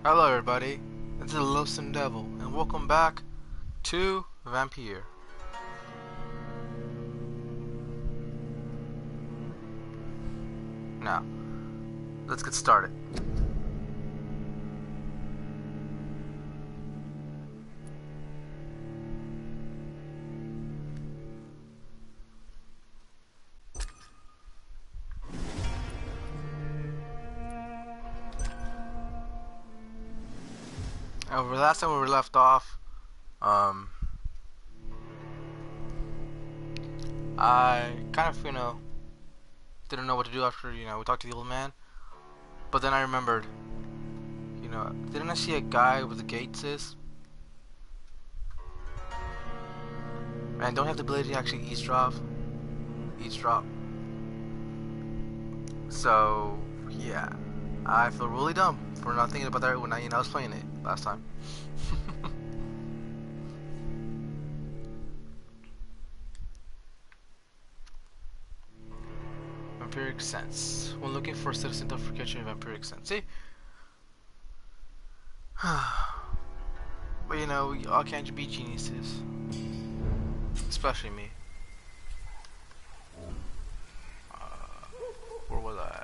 Hello everybody, it's the Loathsome Devil, and welcome back to Vampire. Now, let's get started. Over last time we left off, I kind of, didn't know what to do after, we talked to the old man. But then I remembered, didn't I see a guy with the gates is? And don't have the ability to actually eavesdrop. So, yeah. I feel really dumb for not thinking about that when I was playing it last time. Vampiric sense. When looking for a citizen, don't forget your vampiric sense. See? But we all can't be geniuses. Especially me. Where was I?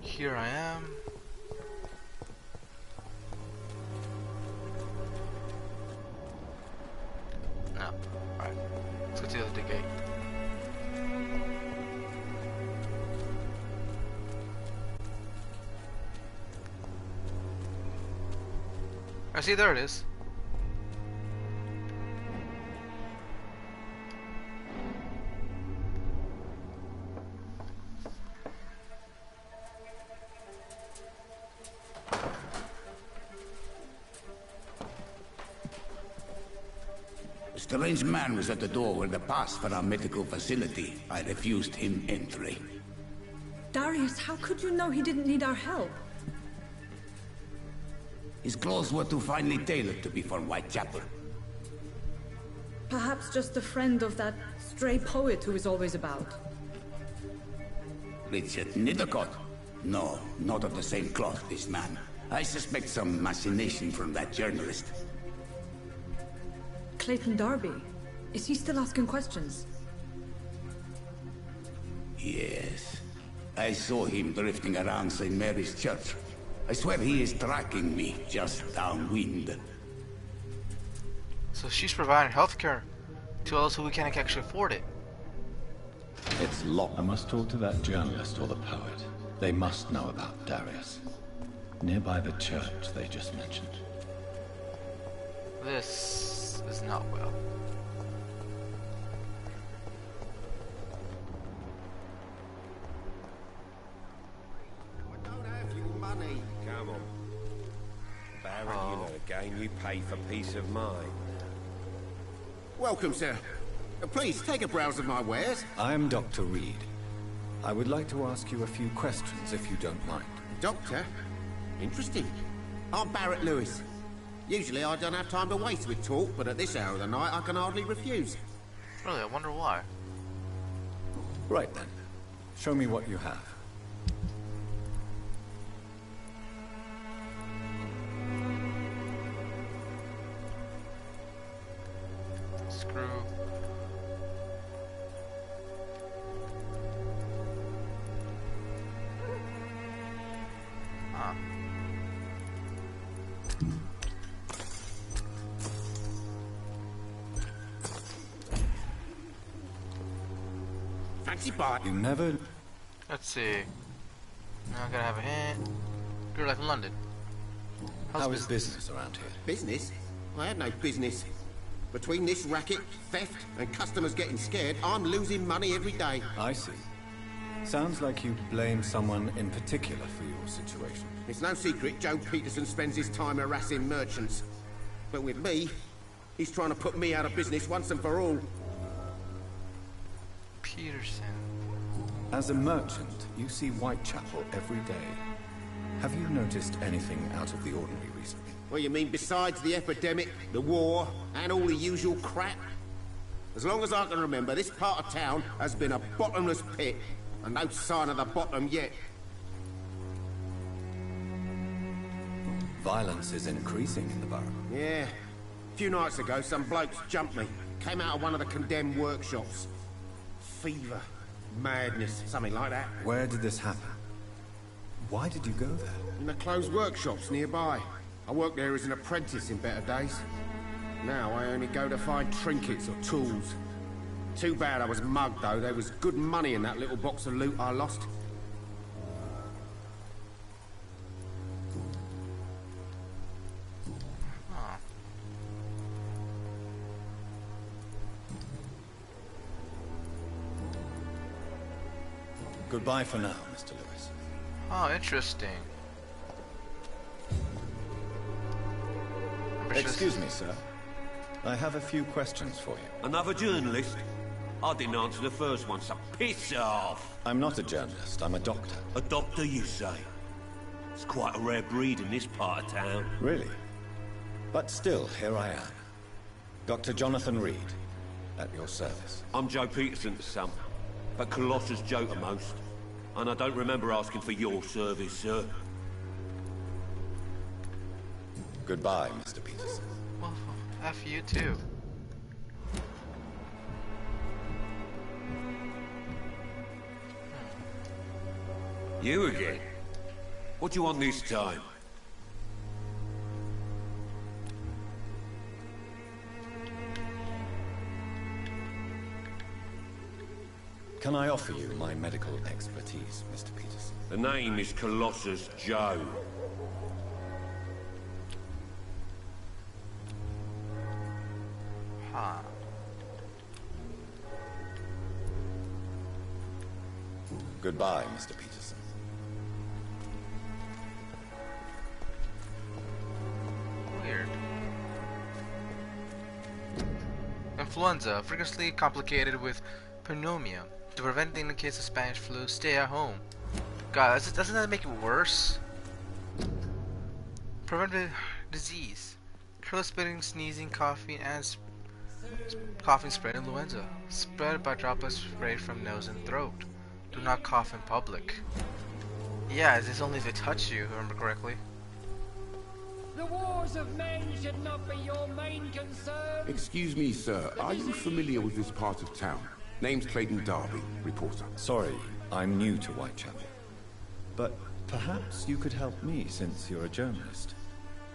Here I am. No. Alright. Let's go to the other gate. I see, there it is. A strange man was at the door with a pass for our medical facility. I refused him entry. Darius, how could you know he didn't need our help? His clothes were too finely tailored to be for Whitechapel. Perhaps just a friend of that stray poet who is always about. Richard Nithercott? No, not of the same cloth, this man. I suspect some machination from that journalist. Clayton Darby. Is he still asking questions? Yes. I saw him drifting around St. Mary's Church. I swear he is tracking me just downwind. So she's providing healthcare to those who can't actually afford it. It's locked. I must talk to that journalist or the poet. They must know about Darius. Nearby the church they just mentioned. This is not well. I don't have your money. Come on. Baron, you know the game. You pay for peace of mind. Welcome, sir. Please, take a browse of my wares. I am Dr. Reed. I would like to ask you a few questions, if you don't mind. Doctor? Interesting. I'm Barrett Lewis. Usually I don't have time to waste with talk, but at this hour of the night I can hardly refuse. Really, I wonder why. Right then. Show me what you have. Screw. Fancy buy. You never... Let's see. Now I gotta have a hint. You're like in London. How is business around here? Business? I had no business. Between this racket, theft, and customers getting scared, I'm losing money every day. I see. Sounds like you blame someone in particular for your situation. It's no secret Joe Peterson spends his time harassing merchants. But with me, he's trying to put me out of business once and for all. Peterson. As a merchant, you see Whitechapel every day. Have you noticed anything out of the ordinary recently? What you mean besides the epidemic, the war, and all the usual crap? As long as I can remember, this part of town has been a bottomless pit, and no sign of the bottom yet. Violence is increasing in the borough. Yeah. A few nights ago, some blokes jumped me. Came out of one of the condemned workshops. Fever. Madness. Something like that. Where did this happen? Why did you go there? In the closed workshops nearby. I worked there as an apprentice in better days. Now I only go to find trinkets or tools. Too bad I was mugged, though. There was good money in that little box of loot I lost. Goodbye for now, Mr. Lewis. Oh, interesting. Excuse me, sir. I have a few questions for you. Another journalist? I didn't answer the first one, so piss off! I'm not a journalist, I'm a doctor. A doctor, you say? It's quite a rare breed in this part of town. Really? But still, here I am. Dr. Jonathan Reed, at your service. I'm Joe Peterson's son, but Colossus Joe to most. And I don't remember asking for your service, sir. Goodbye, Mr. Peterson. Well, F you too. You again? What do you want this time? Can I offer you my medical expertise, Mr. Peterson? The name is Colossus Joe. Huh. Goodbye, Mr. Peterson. Weird. Influenza, frequently complicated with pneumonia. To prevent in the case of Spanish flu, stay at home. God, doesn't that make it worse? Prevent the disease. Careless spitting, sneezing, coughing, and coughing spread influenza. Spread by droplets sprayed from nose and throat. Do not cough in public. Yeah, it's only if they touch you, if I remember correctly. The wars of men should not be your main concern. Excuse me, sir. Are you familiar with this part of town? Name's Clayton Darby, reporter. Sorry, I'm new to Whitechapel. But perhaps you could help me since you're a journalist.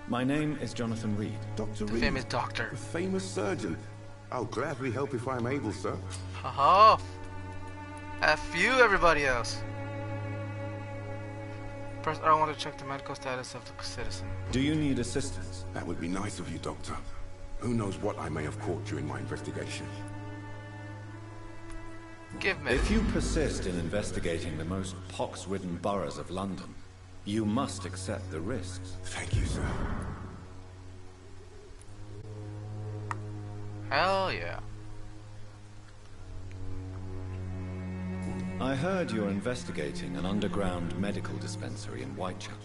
My name is Jonathan Reed. Dr. The Reed? famous doctor. The famous surgeon. I'll gladly help if I'm able, sir. Haha. F you, everybody else. First, I want to check the medical status of the citizen. Do you need assistance? That would be nice of you, Doctor. Who knows what I may have caught during my investigation. Give me. If you persist in investigating the most pox-ridden boroughs of London, you must accept the risks. Thank you, sir. Hell yeah. I heard you're investigating an underground medical dispensary in Whitechapel.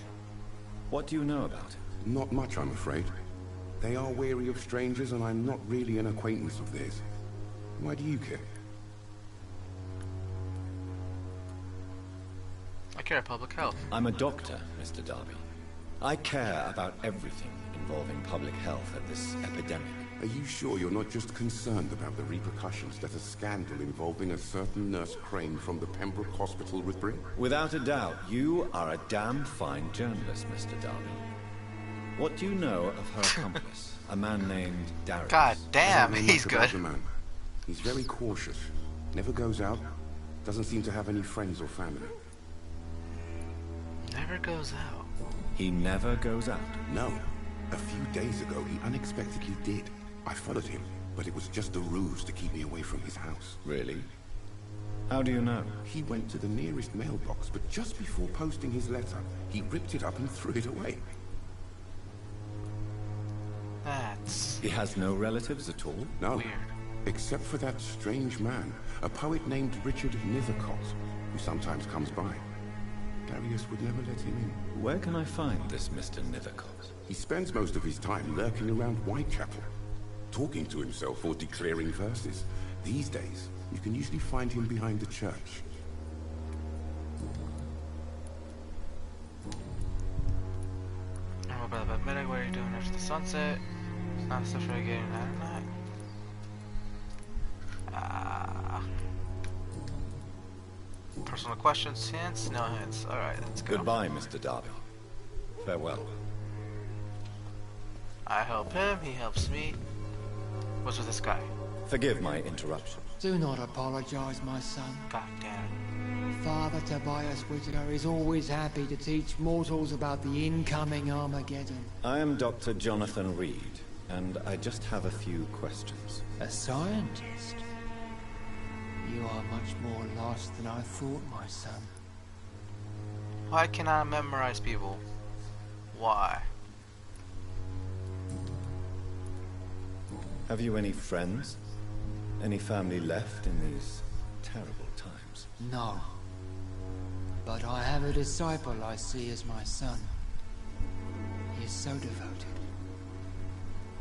What do you know about it? Not much, I'm afraid. They are wary of strangers, and I'm not really an acquaintance of theirs. Why do you care? I care about public health. I'm a doctor, Mr. Darby. I care about everything involving public health at this epidemic. Are you sure you're not just concerned about the repercussions that a scandal involving a certain Nurse Crane from the Pembroke Hospital would bring? Without a doubt, you are a damn fine journalist, Mr. Darby. What do you know of her accomplice, a man named Darius? God damn, I don't know he's much about good. the man. He's very cautious. Never goes out. Doesn't seem to have any friends or family. Never goes out. He never goes out. No. A few days ago, he unexpectedly did. I followed him, but it was just a ruse to keep me away from his house. Really? How do you know? He went to the nearest mailbox, but just before posting his letter, he ripped it up and threw it away. That's He has no relatives at all? No. weird. Except for that strange man, a poet named Richard Nithercott, who sometimes comes by. Darius would never let him in. Where can I find this Mr. Nithercott? He spends most of his time lurking around Whitechapel, talking to himself or declaring verses. These days, you can usually find him behind the church. over by the midnight. What are you doing after the sunset? It's not stuff for getting out at night. Personal questions, hints? No hints. Alright, let's go. Goodbye, Mr. Darby. Farewell. I help him, he helps me. What's with this guy? Forgive my interruption. Do not apologize, my son. God damn it. Father Tobias Whitaker is always happy to teach mortals about the incoming Armageddon. I am Dr. Jonathan Reed, and I just have a few questions. A scientist? You are much more lost than I thought, my son. Why can I memorize people? Why? Have you any friends? Any family left in these terrible times? No. But I have a disciple I see as my son. He is so devoted.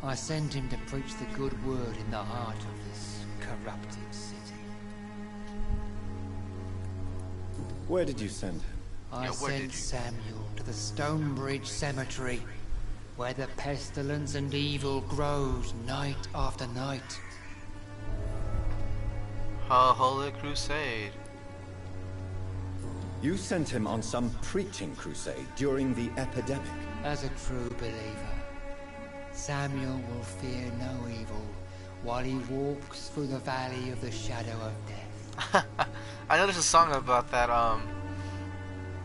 I send him to preach the good word in the heart of this corrupted city. Where did you send him? I sent Samuel to the Stonebridge Cemetery, where the pestilence and evil grows night after night. A holy crusade. You sent him on some preaching crusade during the epidemic. As a true believer, Samuel will fear no evil while he walks through the valley of the shadow of death. I know there's a song about that, I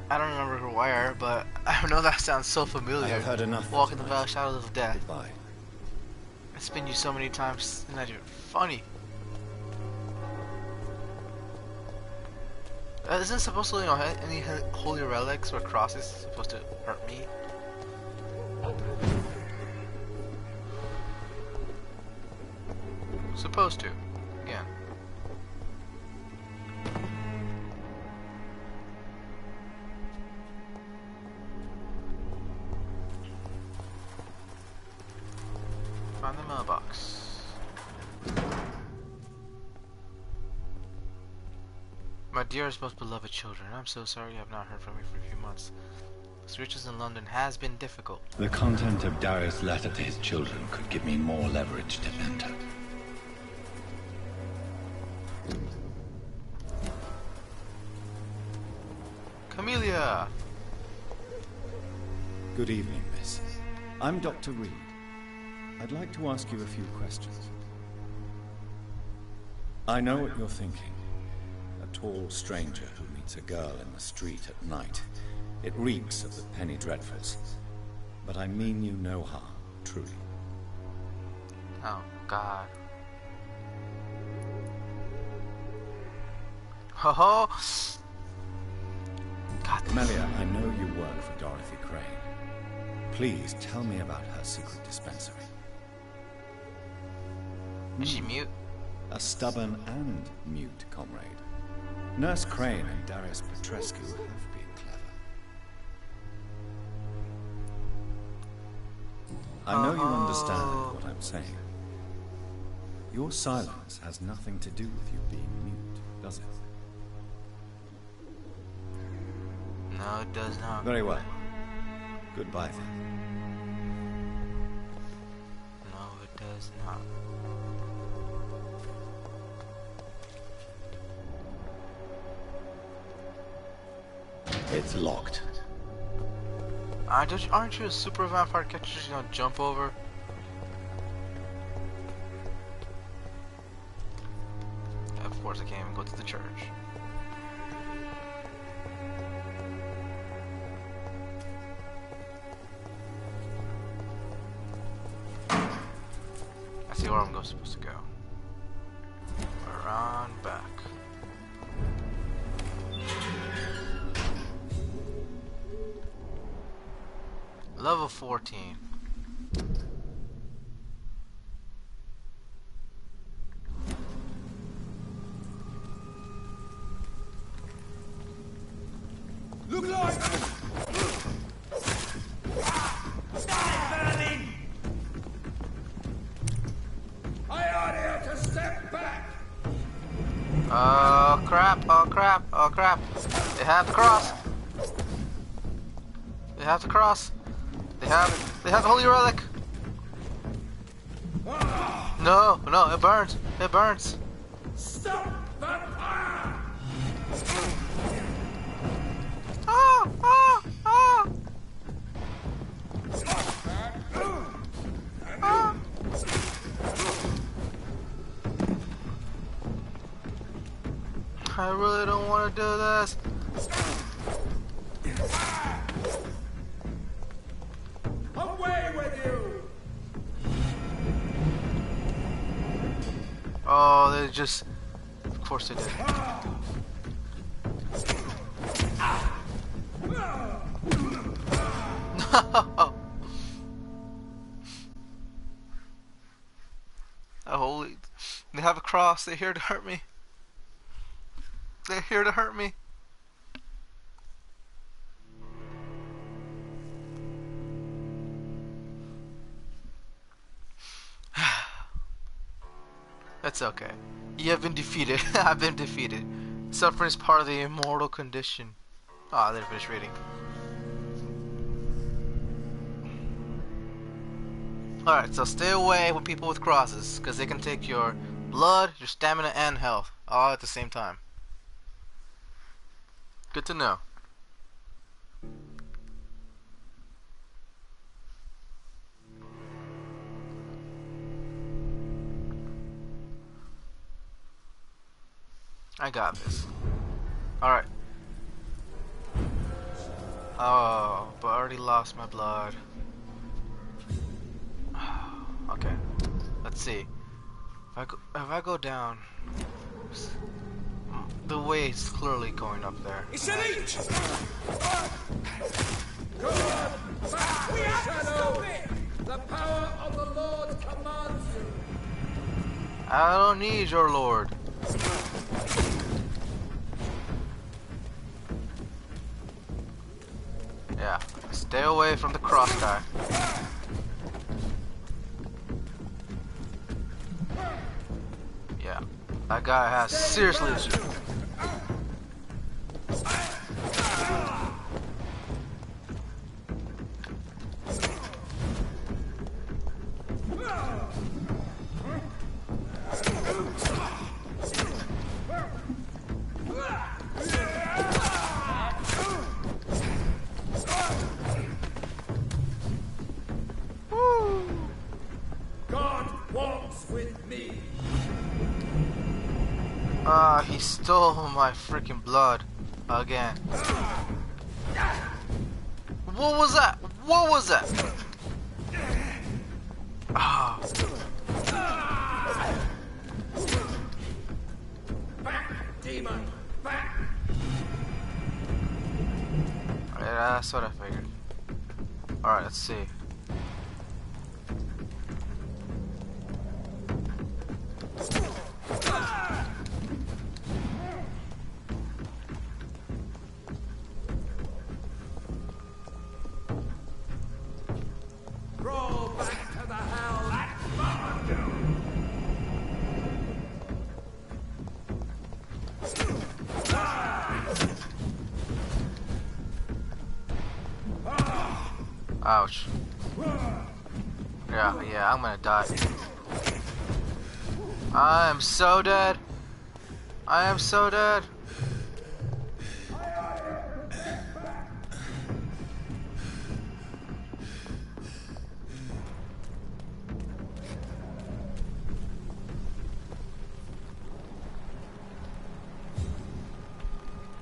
don't remember where, but I know that sounds so familiar. I have heard enough. Walking the valley of shadows of death. Goodbye. It's been used so many times, it's not even funny. Isn't it supposed to, you know, any holy relics or crosses supposed to hurt me? Supposed to. Again. Find the mailbox. My dearest, most beloved children, I'm so sorry I have not heard from you for a few months. Searches in London has been difficult. The content of Darius' letter to his children could give me more leverage to enter. Camellia! Good evening, miss. I'm Dr. Reed. I'd like to ask you a few questions. I know what you're thinking. A tall stranger who meets a girl in the street at night. It reeks of the penny dreadfuls. But I mean you no harm, truly. Oh, God. Ho ho! God. Camellia, I know you work for Dorothy Crane. Please tell me about her secret dispensary. Is she mute? A stubborn and mute comrade. Nurse Crane and Darius Petrescu have been clever. I know you understand what I'm saying. Your silence has nothing to do with you being mute, does it? No, it does not. Very well. Goodbye then. No, it does not. It's locked. Aren't you a super vampire catcher just gonna jump over? Of course I can't even go to the church. I see where I'm supposed to go. Around back. Level 14. Look like! Stop burning! I order you to step back! Oh crap, oh crap, oh crap. They have to cross. They have to cross. They have the holy relic. No, no, it burns. It burns. Stop that fire! Ah, ah, ah. Ah. I really don't want to do this. Away with you! Oh, they just... Of course they did. No! Holy... They have a cross. They're here to hurt me. They're here to hurt me. That's okay. You have been defeated. I've been defeated. Suffering is part of the immortal condition. Ah, they finished reading. Alright, so stay away from people with crosses, because they can take your blood, your stamina, and health, all at the same time. Good to know. I got this. Alright. Oh, but I already lost my blood. Okay. Let's see. If I go down, the weight's clearly going up there. It's an each! Come on! Back! We have to stop it! The power of the Lord commands you! I don't need your lord. Yeah, stay away from the cross guy. Yeah, that guy has seriously issues. God walks with me! Ah, he stole my freaking blood again. What was that? What was that? Ah. Back, demon! Back! Yeah, that's what I figured. Alright, let's see. Roll back to the hell that followed you! Ouch. Yeah, I'm gonna die. I am so dead. I am so dead.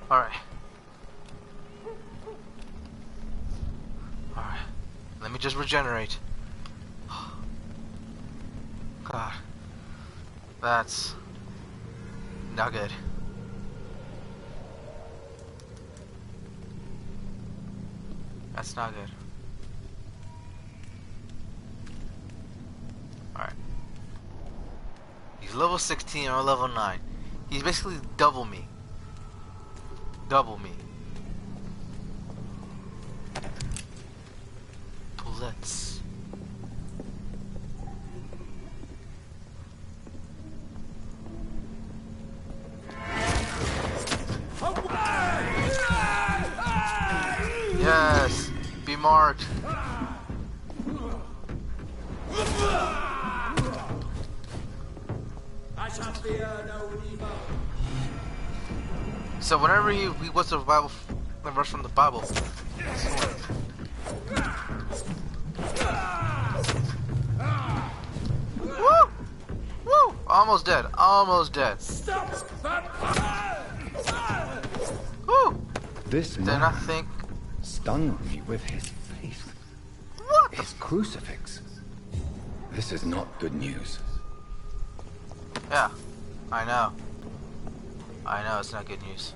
Alright. Alright. Let me just regenerate. God. That's not good. That's not good. Alright. He's level 16 or level 9. He's basically double me. Double me. Bullets. Yes. Be marked. So whenever he was the Bible, the verse from the Bible. Woo! Woo! Almost dead. Almost dead. Woo! This Then I think. stunned me with his faith. What? His crucifix. This is not good news. Yeah, I know. I know it's not good news.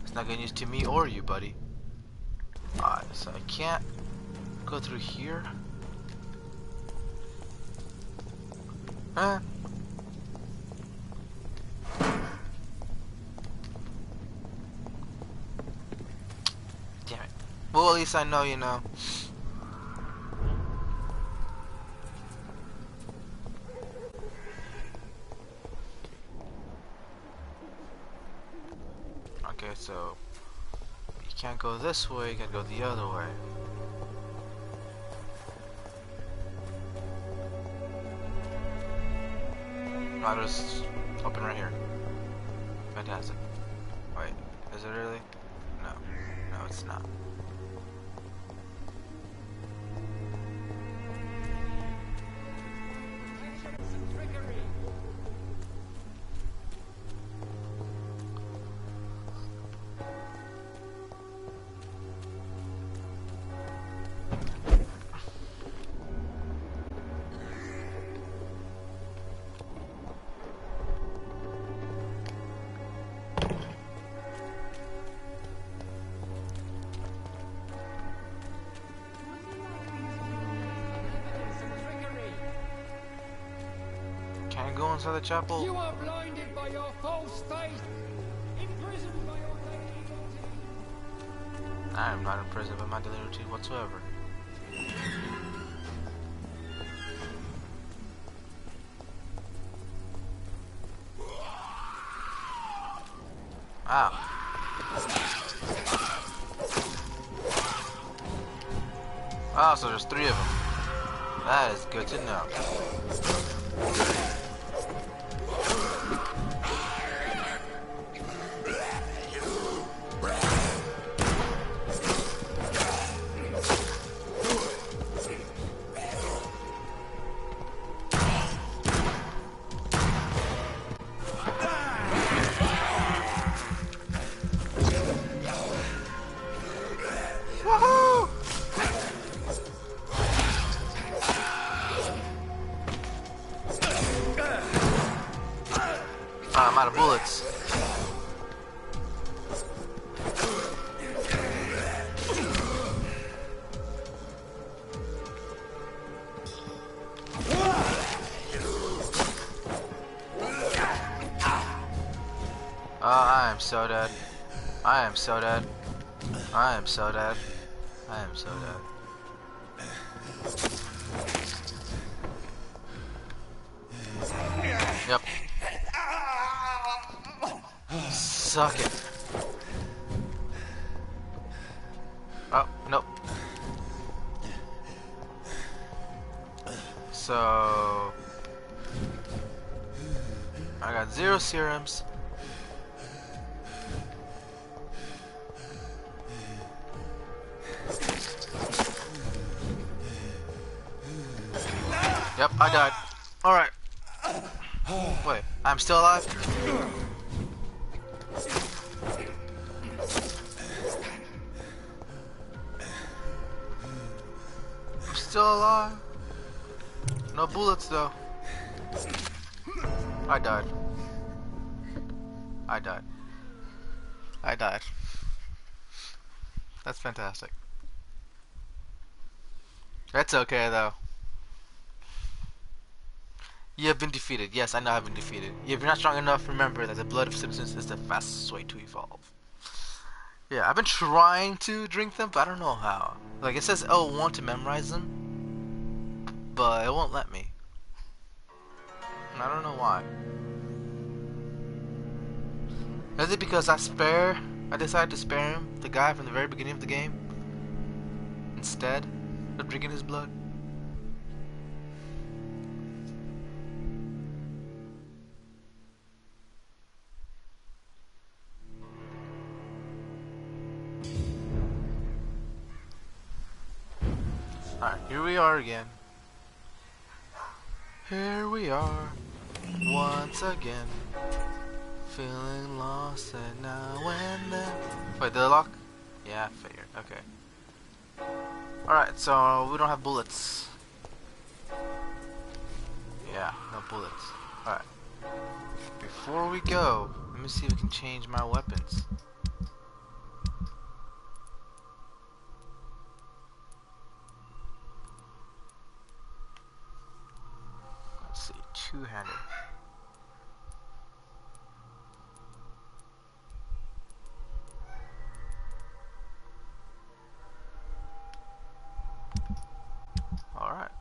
It's not good news to me or you, buddy. Alright, so I can't go through here. Huh? Damn it. Well, at least I know, you know. Okay, so you can't go this way, you gotta go the other way. I'll just open right here. Fantastic. Wait, is it really? No. No, it's not. Can I go inside the chapel? You are blinded by your false faith, imprisoned by your daily routine. I am not imprisoned by my daily routine whatsoever. Ow. Oh, so there's 3 of them. That is good to know. Woohoo! I'm out of bullets. I am so dead. I am so dead. I am so dead. I am so dead. Yep. Suck it. Oh, nope. So I got 0 serums. Yep, I died. Alright. Wait, I'm still alive? I'm still alive. No bullets though. I died. I died. I died. That's fantastic. That's okay though. You have been defeated. Yes, I know I've been defeated. If you're not strong enough, remember that the blood of citizens is the fastest way to evolve. Yeah, I've been trying to drink them, but I don't know how. Like, it says L1 to memorize them, but it won't let me. And I don't know why. Is it because I decided to spare him, the guy from the very beginning of the game, instead? They're drinking his blood. Alright, here we are again. Here we are, once again. Feeling lost and now and then. Wait, did I lock? Yeah, I figured. Okay. Alright, so we don't have bullets. Yeah, no bullets. Alright. Before we go, let me see if we can change my weapons. Let's see, two-handed. Alright.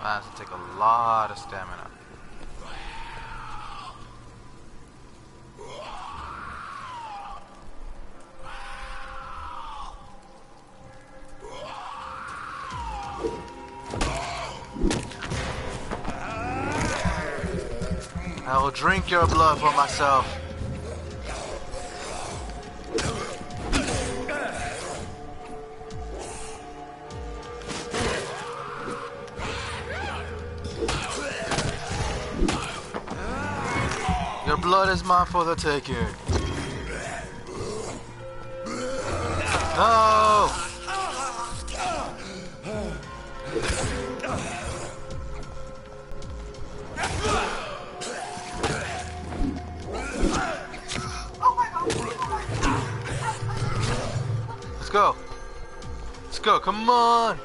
I have to take a lot of stamina. I will drink your blood for myself. Your blood is mine for the taking. No! Let's go. Let's go. Come on.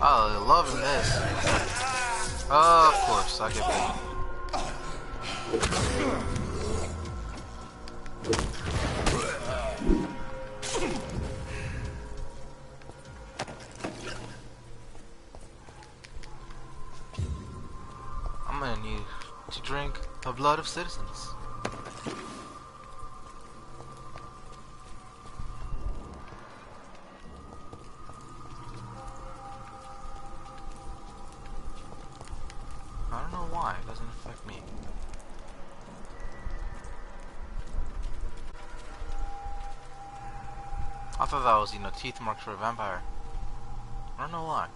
Oh, loving this. Oh, of course, I get beat. I'm gonna need to drink the blood of citizens. I don't know why it doesn't affect me. I thought that was, teeth marks for a vampire. I don't know why.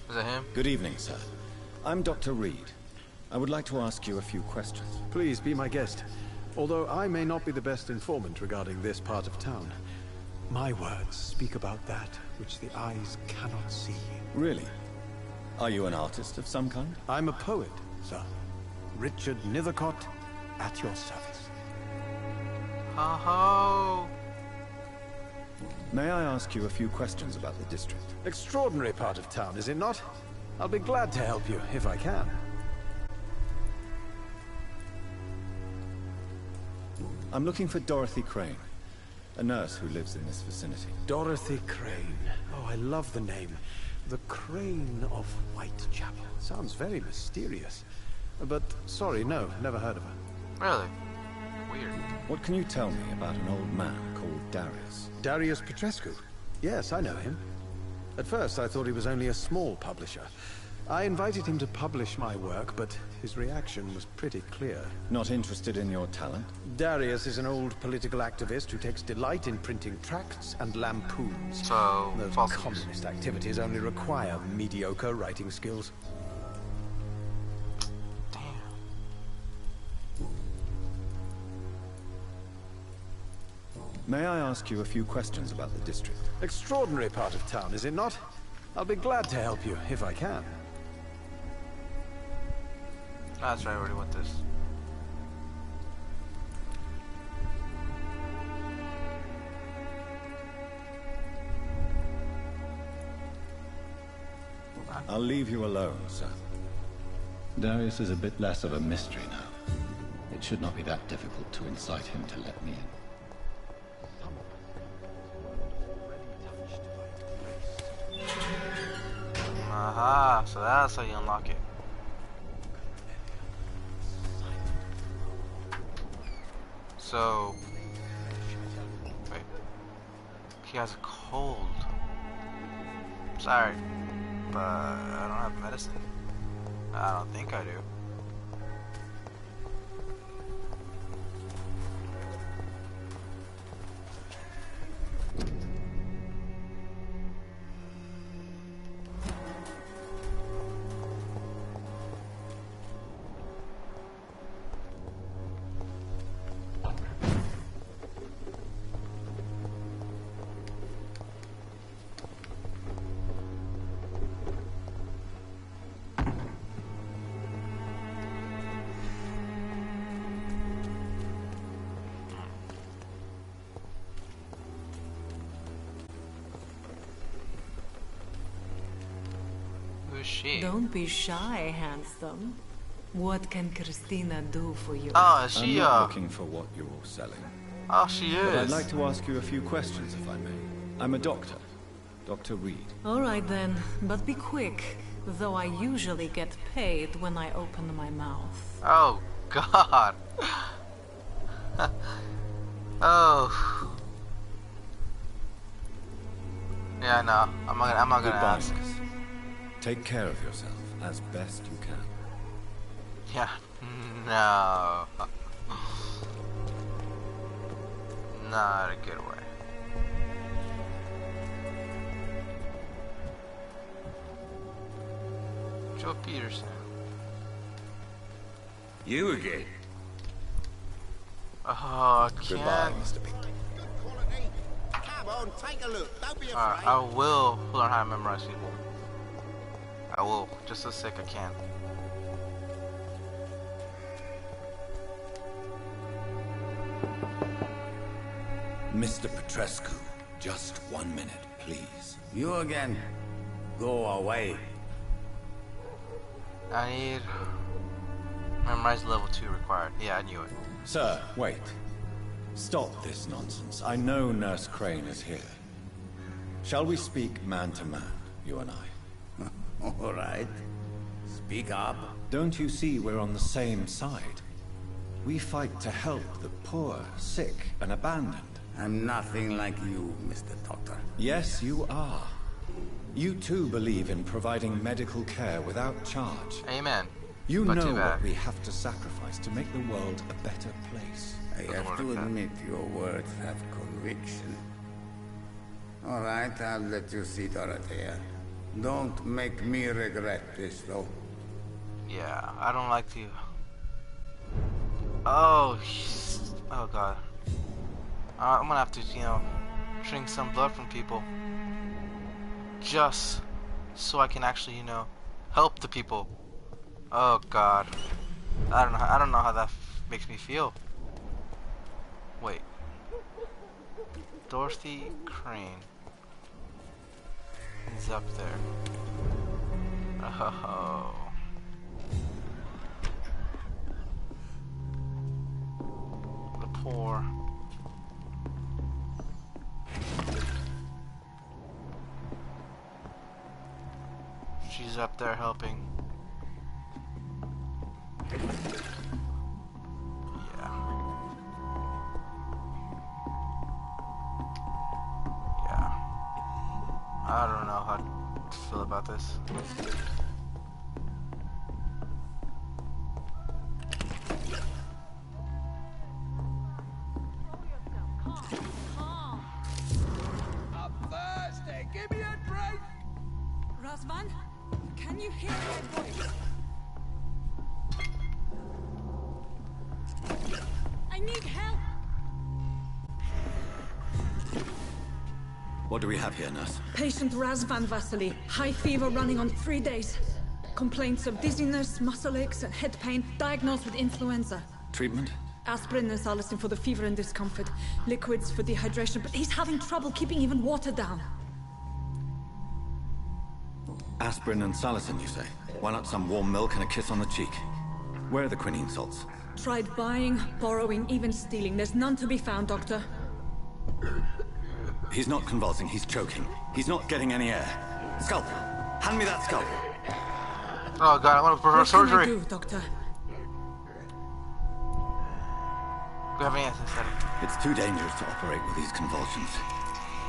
Is that him? Good evening, sir. I'm Dr. Reed. I would like to ask you a few questions. Please be my guest. Although I may not be the best informant regarding this part of town, my words speak about that which the eyes cannot see. Really? Are you an artist of some kind? I'm a poet, sir. Richard Nethercott, at your service. Ho-ho! May I ask you a few questions about the district? Extraordinary part of town, is it not? I'll be glad to help you, if I can. I'm looking for Dorothy Crane, a nurse who lives in this vicinity. Dorothy Crane. Oh, I love the name. The Crane of Whitechapel. Sounds very mysterious. But, sorry, no, never heard of her. Really? Weird. What can you tell me about an old man called Darius? Darius Petrescu? Yes, I know him. At first, I thought he was only a small publisher. I invited him to publish my work, but his reaction was pretty clear. Not interested in your talent? Darius is an old political activist who takes delight in printing tracts and lampoons. So, those communist activities only require mediocre writing skills. Damn. may I ask you a few questions about the district? Extraordinary part of town, is it not? I'll be glad to help you, if I can. That's right, I already want this. I'll leave you alone, sir. Darius is a bit less of a mystery now. It should not be that difficult to incite him to let me in. Aha, so that's how you unlock it. So, wait, he has a cold. Sorry, but I don't have medicine. I don't think I do. She? Don't be shy, handsome. What can Christina do for you? Oh, is she, I'm not looking for what you're selling. Oh, she is. But I'd like to ask you a few questions, if I may. I'm a doctor. Dr. Reed. All right then, but be quick. Though I usually get paid when I open my mouth. Oh, God. Oh. Yeah, no. I'm not gonna Goodbye, ask. miss. Take care of yourself as best you can. Yeah, no. Not a good way. Joe Peterson. You again? Oh, I can't. Goodbye, Mr. Pink. Come on, take a look. Don't be afraid. I will learn how to memorize people. I will, just as sick I can. Mr. Petrescu, just 1 minute, please. You again? Go away. I need memorize level 2 required. Yeah, I knew it. Sir, wait. Stop this nonsense. I know Nurse Crane is here. Shall we speak man to man, you and I? All right. Speak up. Don't you see we're on the same side? We fight to help the poor, sick, and abandoned. I'm nothing like you, Mr. Doctor. Yes, you are. You too believe in providing medical care without charge. Amen. You But know too bad. what we have to sacrifice to make the world a better place. I have to admit your words have conviction. All right, I'll let you see Dorothea. Don't make me regret this, though. Yeah, I don't like to. Oh, oh God. I'm gonna have to, drink some blood from people, just so I can actually, help the people. Oh God. I don't know how that makes me feel. Wait. Dorothy Crane is up there. Oh. The poor. She's up there helping. Yeah. Yeah. I don't know how to feel about this. I'm thirsty. Give me a drink. Razvan, can you hear my voice? I need help. What do we have here, nurse? Patient Raz Van Vasily. High fever running on 3 days. Complaints of dizziness, muscle aches, and head pain. Diagnosed with influenza. Treatment? Aspirin and salicin for the fever and discomfort. Liquids for dehydration, but he's having trouble keeping even water down. Aspirin and salicin, you say? Why not some warm milk and a kiss on the cheek? Where are the quinine salts? Tried buying, borrowing, even stealing. There's none to be found, Doctor. He's not convulsing, he's choking. He's not getting any air. Scalpel! Hand me that scalpel! Oh god, I want to perform surgery. What can I do, Doctor? Do you have any anesthetic? It's too dangerous to operate with these convulsions.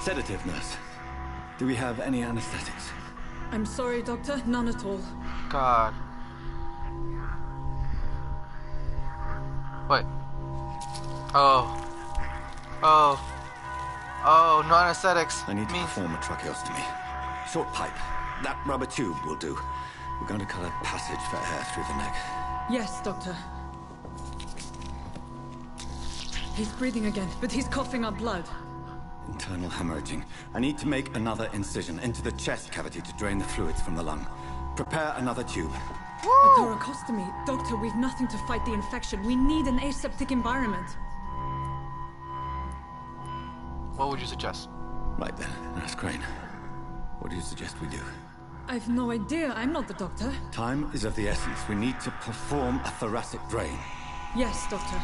Sedative, nurse. Do we have any anesthetics? I'm sorry, Doctor. None at all. God. Wait. Oh. Oh. Oh, no anesthetics. I need to perform a tracheostomy. Short pipe. That rubber tube will do. We're going to cut a passage for air through the neck. Yes, Doctor. He's breathing again, but he's coughing up blood. Internal hemorrhaging. I need to make another incision into the chest cavity to drain the fluids from the lung. Prepare another tube. A thoracostomy. Doctor, we've nothing to fight the infection. We need an aseptic environment. What would you suggest? Right then, Nurse Crane. What do you suggest we do? I've no idea. I'm not the doctor. Time is of the essence. We need to perform a thoracic drain. Yes, Doctor.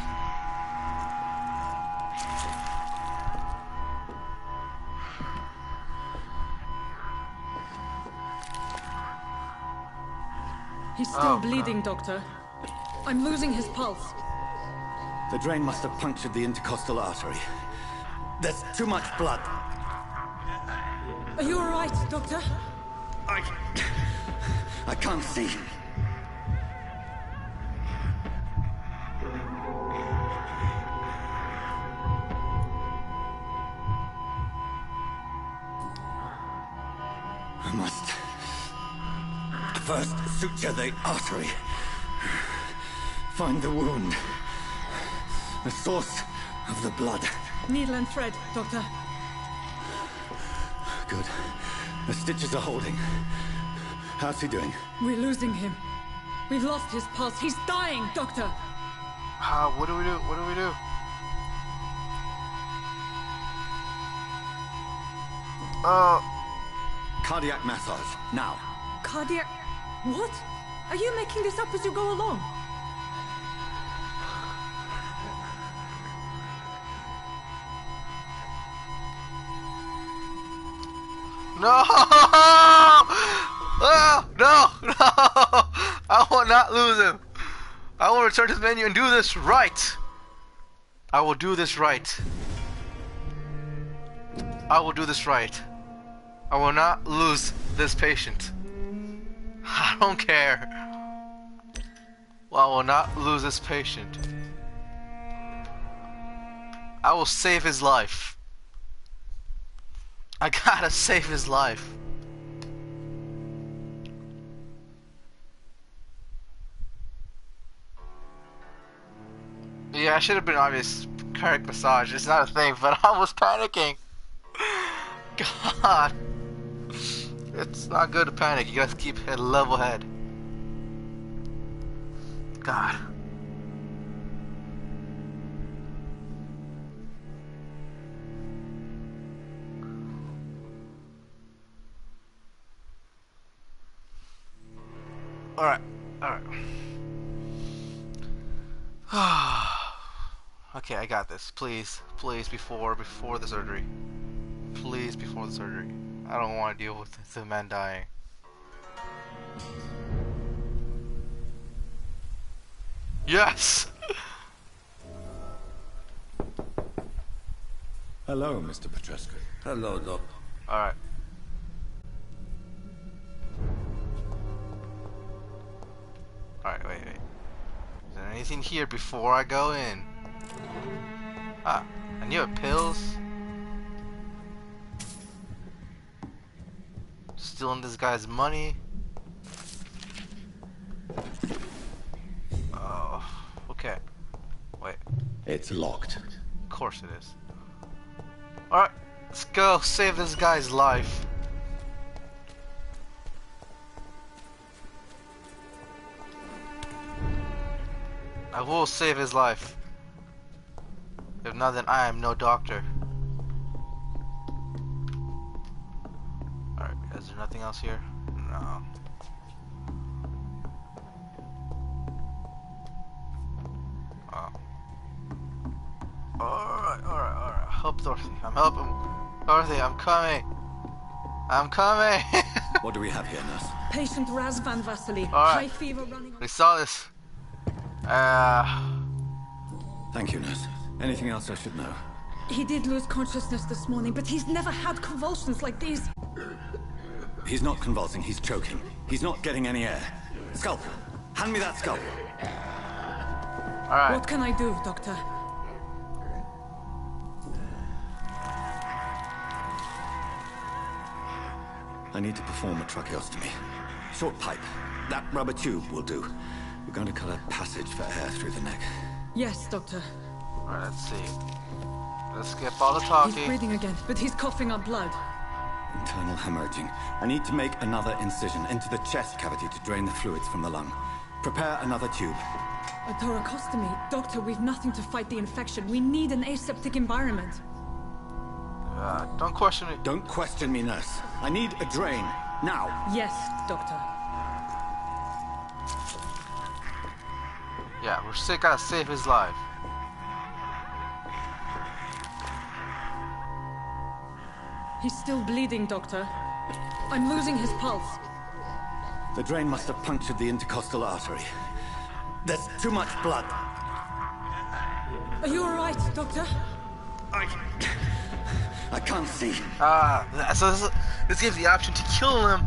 He's still bleeding, Doctor. I'm losing his pulse. The drain must have punctured the intercostal artery. There's too much blood. Are you all right, Doctor? I can't see. I must first suture the artery. Find the wound. The source of the blood. Needle and thread, Doctor. Good. The stitches are holding. How's he doing? We're losing him. We've lost his pulse. He's dying, Doctor. What do we do? What do we do? Cardiac massage, now. Cardiac... What? Are you making this up as you go along? No! Oh, no! No! I will not lose him. I will return to the menu and do this right. I will do this right. I will do this right. I will not lose this patient. I don't care. Well, I will not lose this patient. I will save his life. I gotta save his life. Yeah, I should have been obvious. Cardiac massage. It's not a thing, but I was panicking. God. It's not good to panic. You gotta keep a level head. God. Alright. Alright. Okay, I got this. Please. Please, before the surgery. Please, before the surgery. I don't want to deal with the man dying. Yes! Hello, Mr. Petrescu. Hello, Doc. Alright. Alright, wait. Is there anything here before I go in? Ah, and you have pills? Stealing this guy's money? Oh, okay. Wait. It's locked. Of course it is. Alright, Let's go save this guy's life. I will save his life. If not, then I am no doctor. Alright, is there nothing else here? No. Oh. Alright. Help Dorothy. I'm helping. Dorothy, I'm coming. I'm coming. What do we have here, nurse? Patient Raz Van Vasily. Alright. High fever running on... We saw this. Thank you, nurse. Anything else I should know? He did lose consciousness this morning, but he's never had convulsions like these. He's not convulsing, he's choking. He's not getting any air. Scalpel! Hand me that scalpel! Alright. What can I do, Doctor? I need to perform a tracheostomy. Short pipe. That rubber tube will do. We're going to cut a passage for air through the neck. Yes, Doctor. Alright, let's see. Let's skip all the talking. He's breathing again, but he's coughing up blood. Internal hemorrhaging. I need to make another incision into the chest cavity to drain the fluids from the lung. Prepare another tube. A thoracostomy. Doctor, we've nothing to fight the infection. We need an aseptic environment. Don't question it. Don't question me, nurse. I need a drain. Now. Yes, Doctor. Yeah, we're still gotta save his life. He's still bleeding, Doctor. I'm losing his pulse. The drain must have punctured the intercostal artery. There's too much blood. Are you alright, Doctor? I can't see. So this gives the option to kill him,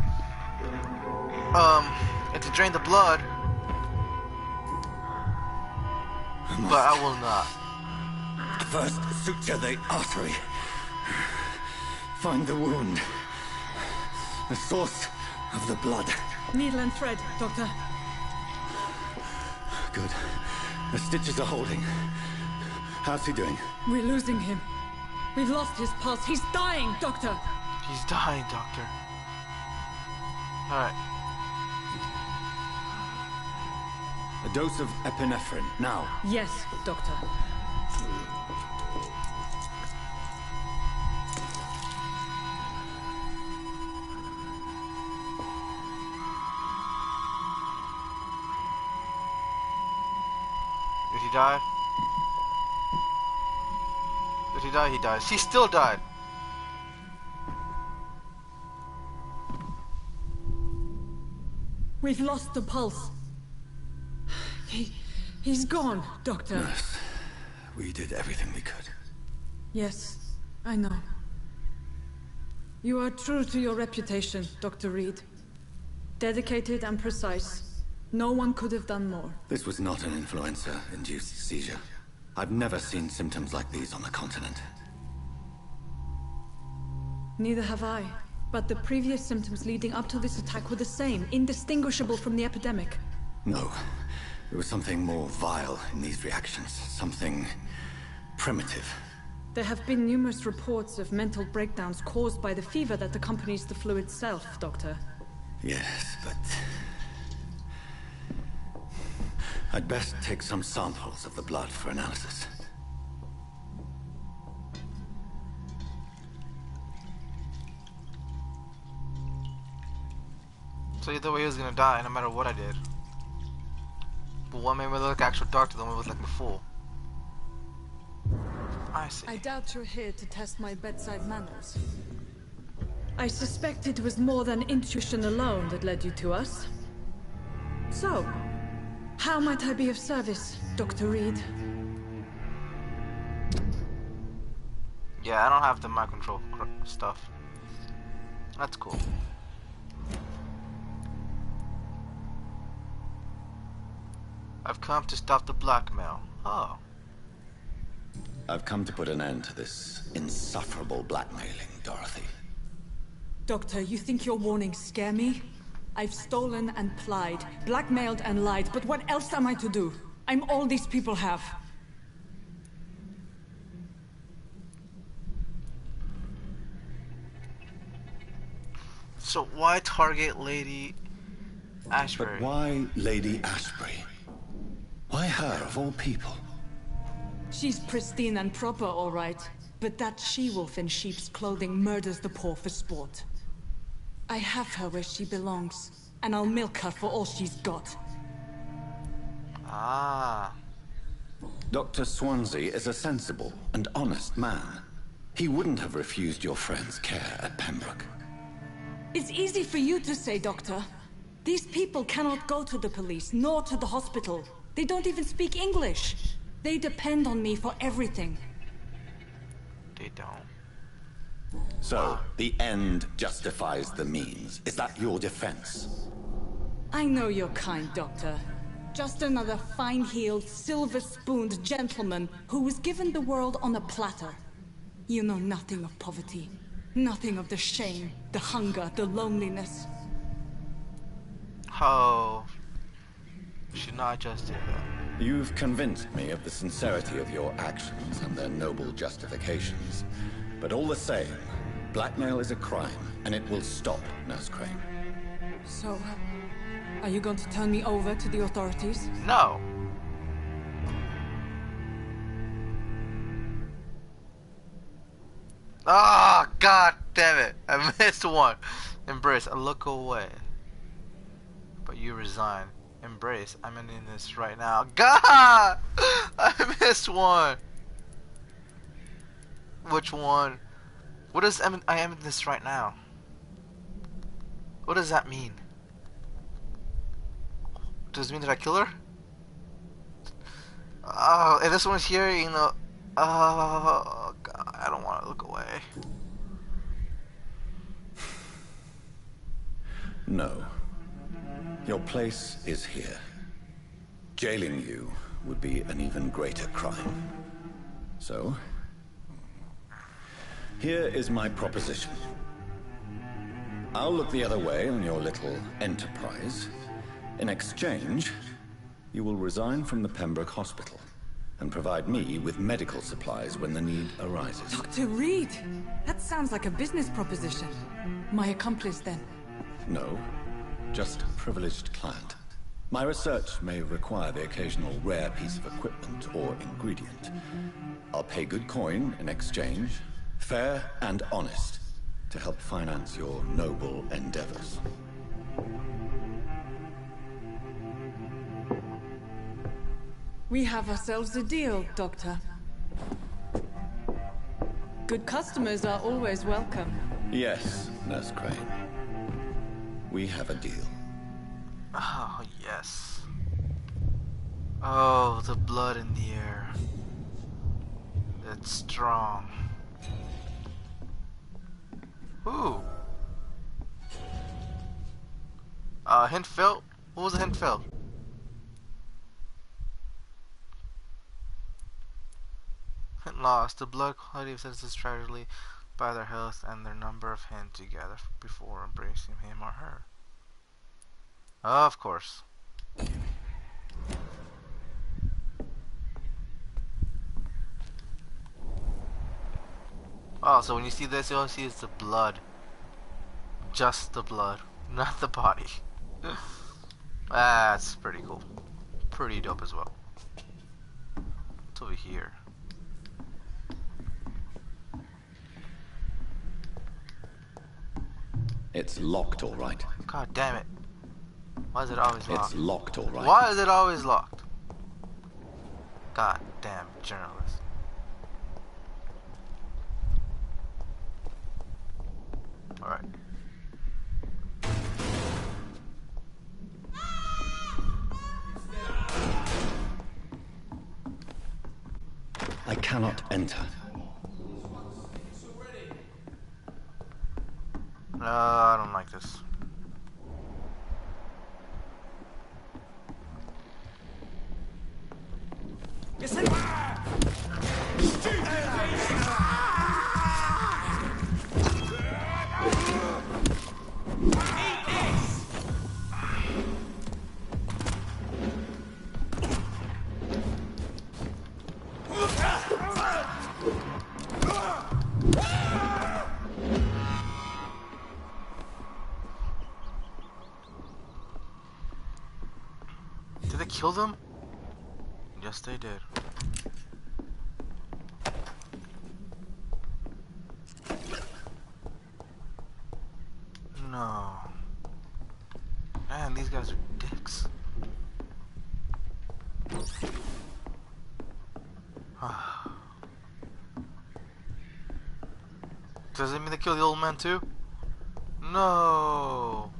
and to drain the blood. But I will not. First, suture the artery. Find the wound. The source of the blood. Needle and thread, Doctor. Good. The stitches are holding. How's he doing? We're losing him. We've lost his pulse. He's dying, Doctor. He's dying, Doctor. Alright. A dose of epinephrine, now. Yes, Doctor. Did he die? Did he die? He dies. He still died. We've lost the pulse. He's gone, Doctor. Nurse, we did everything we could. Yes, I know. You are true to your reputation, Dr. Reed. Dedicated and precise. No one could have done more. This was not an influenza-induced seizure. I've never seen symptoms like these on the continent. Neither have I. But the previous symptoms leading up to this attack were the same, indistinguishable from the epidemic. No. There was something more vile in these reactions. Something primitive. There have been numerous reports of mental breakdowns caused by the fever that accompanies the flu itself, Doctor. Yes, but... I'd best take some samples of the blood for analysis. So either way he was gonna die no matter what I did. But one made me look like actual doctor, the one was like me fool. I see. I doubt you're here to test my bedside manners. I suspect it was more than intuition alone that led you to us. So, how might I be of service, Dr. Reed? Yeah, I don't have the mind control stuff. That's cool. I've come to stop the blackmail. Oh. I've come to put an end to this insufferable blackmailing, Dorothy. Doctor, you think your warnings scare me? I've stolen and plied, blackmailed and lied, but what else am I to do? I'm all these people have. So why target Lady Ashbury? But why Lady Ashbury? Why her, of all people? She's pristine and proper, all right. But that she-wolf in sheep's clothing murders the poor for sport. I have her where she belongs, and I'll milk her for all she's got. Ah. Dr. Swansea is a sensible and honest man. He wouldn't have refused your friend's care at Pembroke. It's easy for you to say, Doctor. These people cannot go to the police, nor to the hospital. They don't even speak English. They depend on me for everything. They don't. So, the end justifies the means. Is that your defense? I know you're kind, Doctor. Just another fine-heeled, silver-spooned gentleman who was given the world on a platter. You know nothing of poverty. Nothing of the shame, the hunger, the loneliness. Oh. Should not just do that. You've convinced me of the sincerity of your actions and their noble justifications. But all the same, blackmail is a crime, and it will stop, Nurse Crane. So, are you going to turn me over to the authorities? No. Ah, oh, god damn it. I missed one. Embrace, I look away. But you resign. Embrace, I'm ending this right now. God! I missed one. Which one? What does I am in this right now? What does that mean? Does it mean that I kill her? Oh, and this one's here, you know. Oh, God, I don't want to look away. No. Your place is here. Jailing you would be an even greater crime. So, here is my proposition. I'll look the other way on your little enterprise. In exchange, you will resign from the Pembroke Hospital and provide me with medical supplies when the need arises. Dr. Reed! That sounds like a business proposition. My accomplice, then? No, just a privileged client. My research may require the occasional rare piece of equipment or ingredient. I'll pay good coin in exchange, fair and honest, to help finance your noble endeavors. We have ourselves a deal, Doctor. Good customers are always welcome. Yes, Nurse Crane. We have a deal. Oh, yes. Oh, the blood in the air. It's strong. Ooh. Hint felt? What was the hint felt? Hint lost. The blood quality of citizens tragically by their health and their number of hint together before embracing him or her. Of course. Oh, so when you see this, all you see is the blood. Just the blood, not the body. That's pretty cool. Pretty dope as well. What's over here? It's locked, all right. God damn it. Why is it always locked? It's locked, all right. Why is it always locked? God damn journalist. Alright. I cannot enter. I don't like this. kill them? Yes, they did. No. Man, these guys are dicks. Does it mean they kill the old man too? No.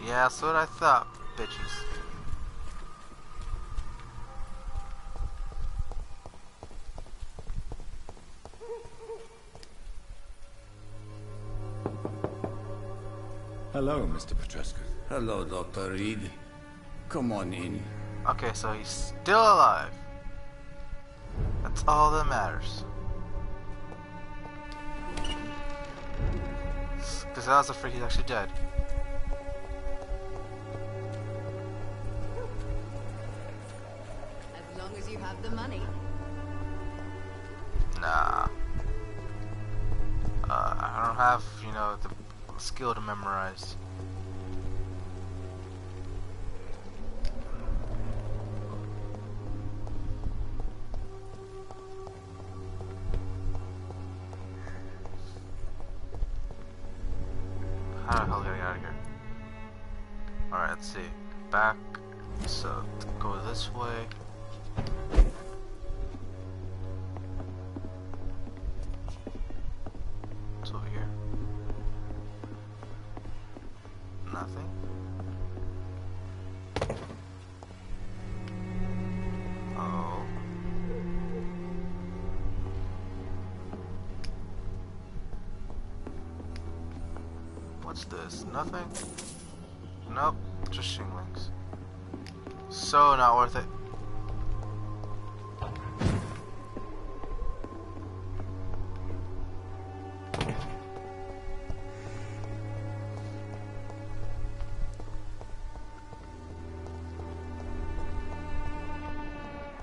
Yeah, that's what I thought, bitches. Hello, Mr. Petrescu. Hello, Dr. Reed. Come on in. Okay, so he's still alive. That's all that matters. Because I was afraid he's actually dead. As long as you have the money. Nah. I don't have, you know, the skill to memorize. How the hell do I get out of here? Alright, let's see. Back. So, go this way. What's over here? Nothing. Oh. What's this? Nothing? Nope, just shinglings. So not worth it.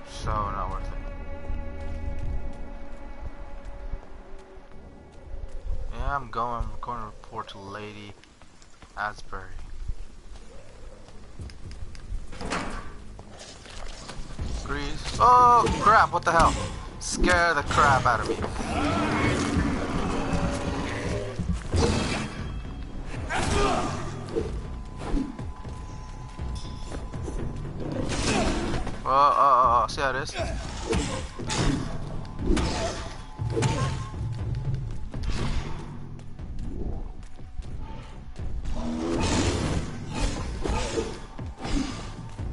So not worth it. Yeah, I'm going to report to Lady Asbury. Grease. Oh crap, what the hell? Scare the crap out of me. Oh, see how it is?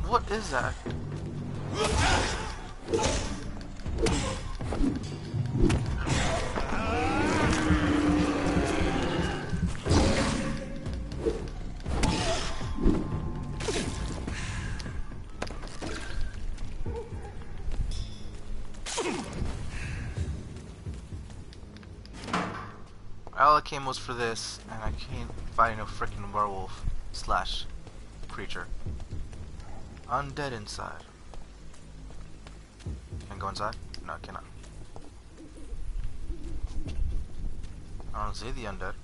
What is that? All I came was for this, and I can't fight no freaking werewolf slash creature. Undead inside. Can I go inside? No, I cannot. I don't see the undead.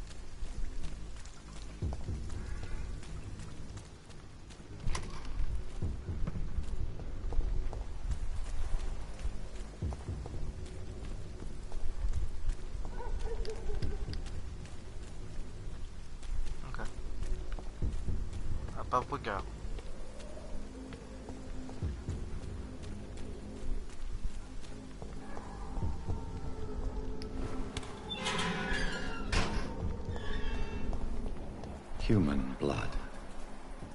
Up we go. Human blood.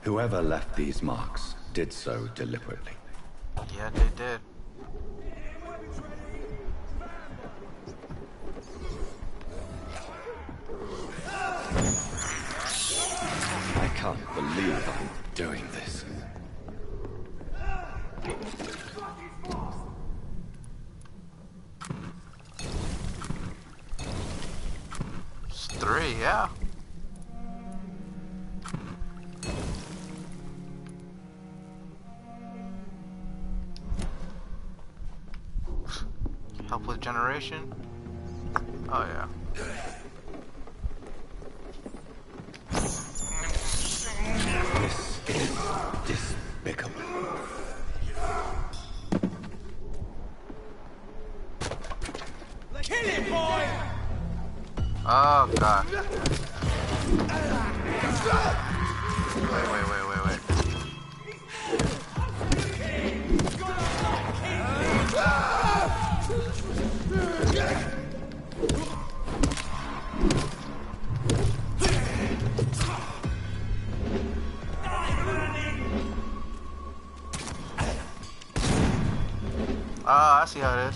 Whoever left these marks did so deliberately. Yeah, they did. I can't believe I'm doing this. It's 3, yeah. Help with generation? Oh yeah. This is despicable. Kill it, boy! Oh god. Wait. Ah, I see how it is.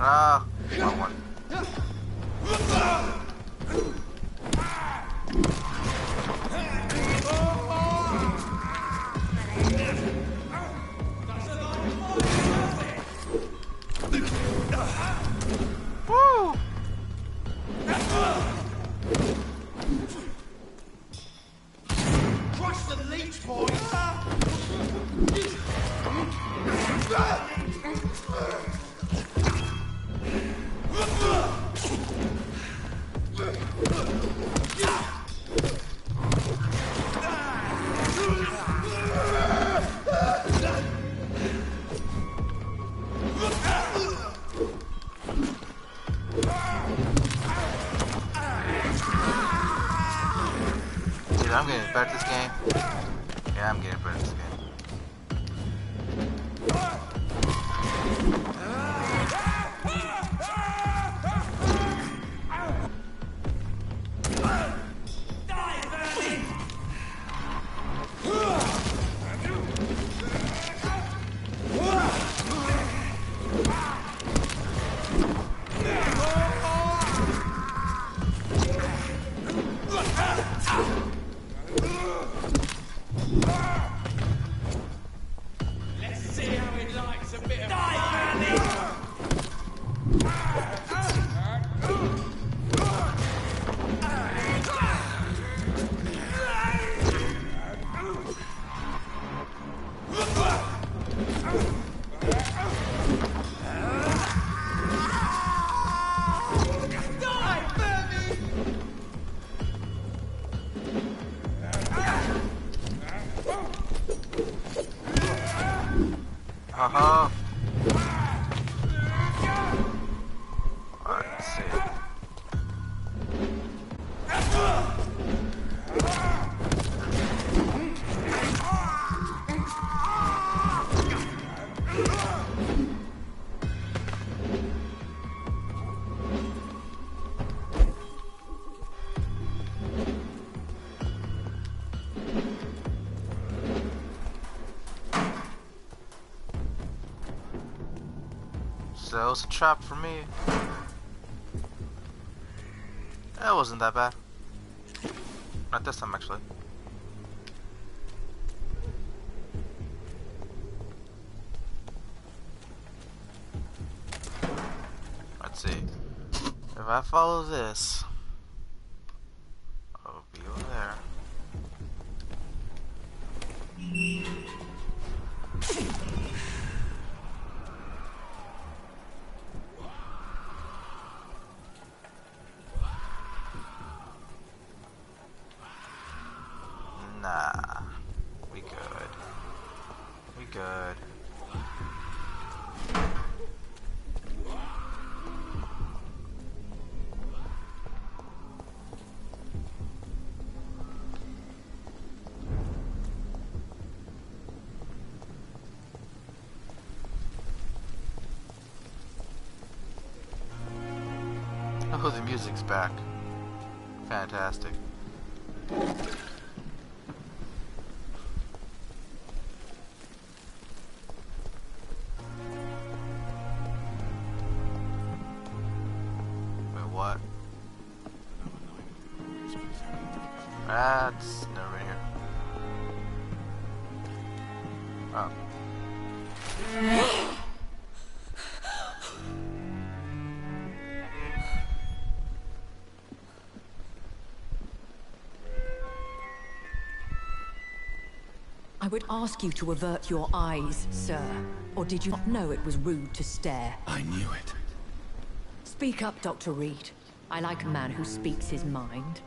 Ah, wrong one. Woo! Crush the leech, boy! Dude, I'm getting better at this game. Yeah, I'm getting better at this game. Let's see how it likes a bit of Uh-huh. Alright, let's see. So it was a trap for me. It wasn't that bad. Not this time, actually. Let's see. If I follow this, I'll be over there. Nah, we good. Oh, the music's back. Fantastic. Wait, what? That's never here. Oh. I would ask you to avert your eyes, sir. Or did you not know it was rude to stare? I knew it. Speak up, Dr. Reed. I like a man who speaks his mind.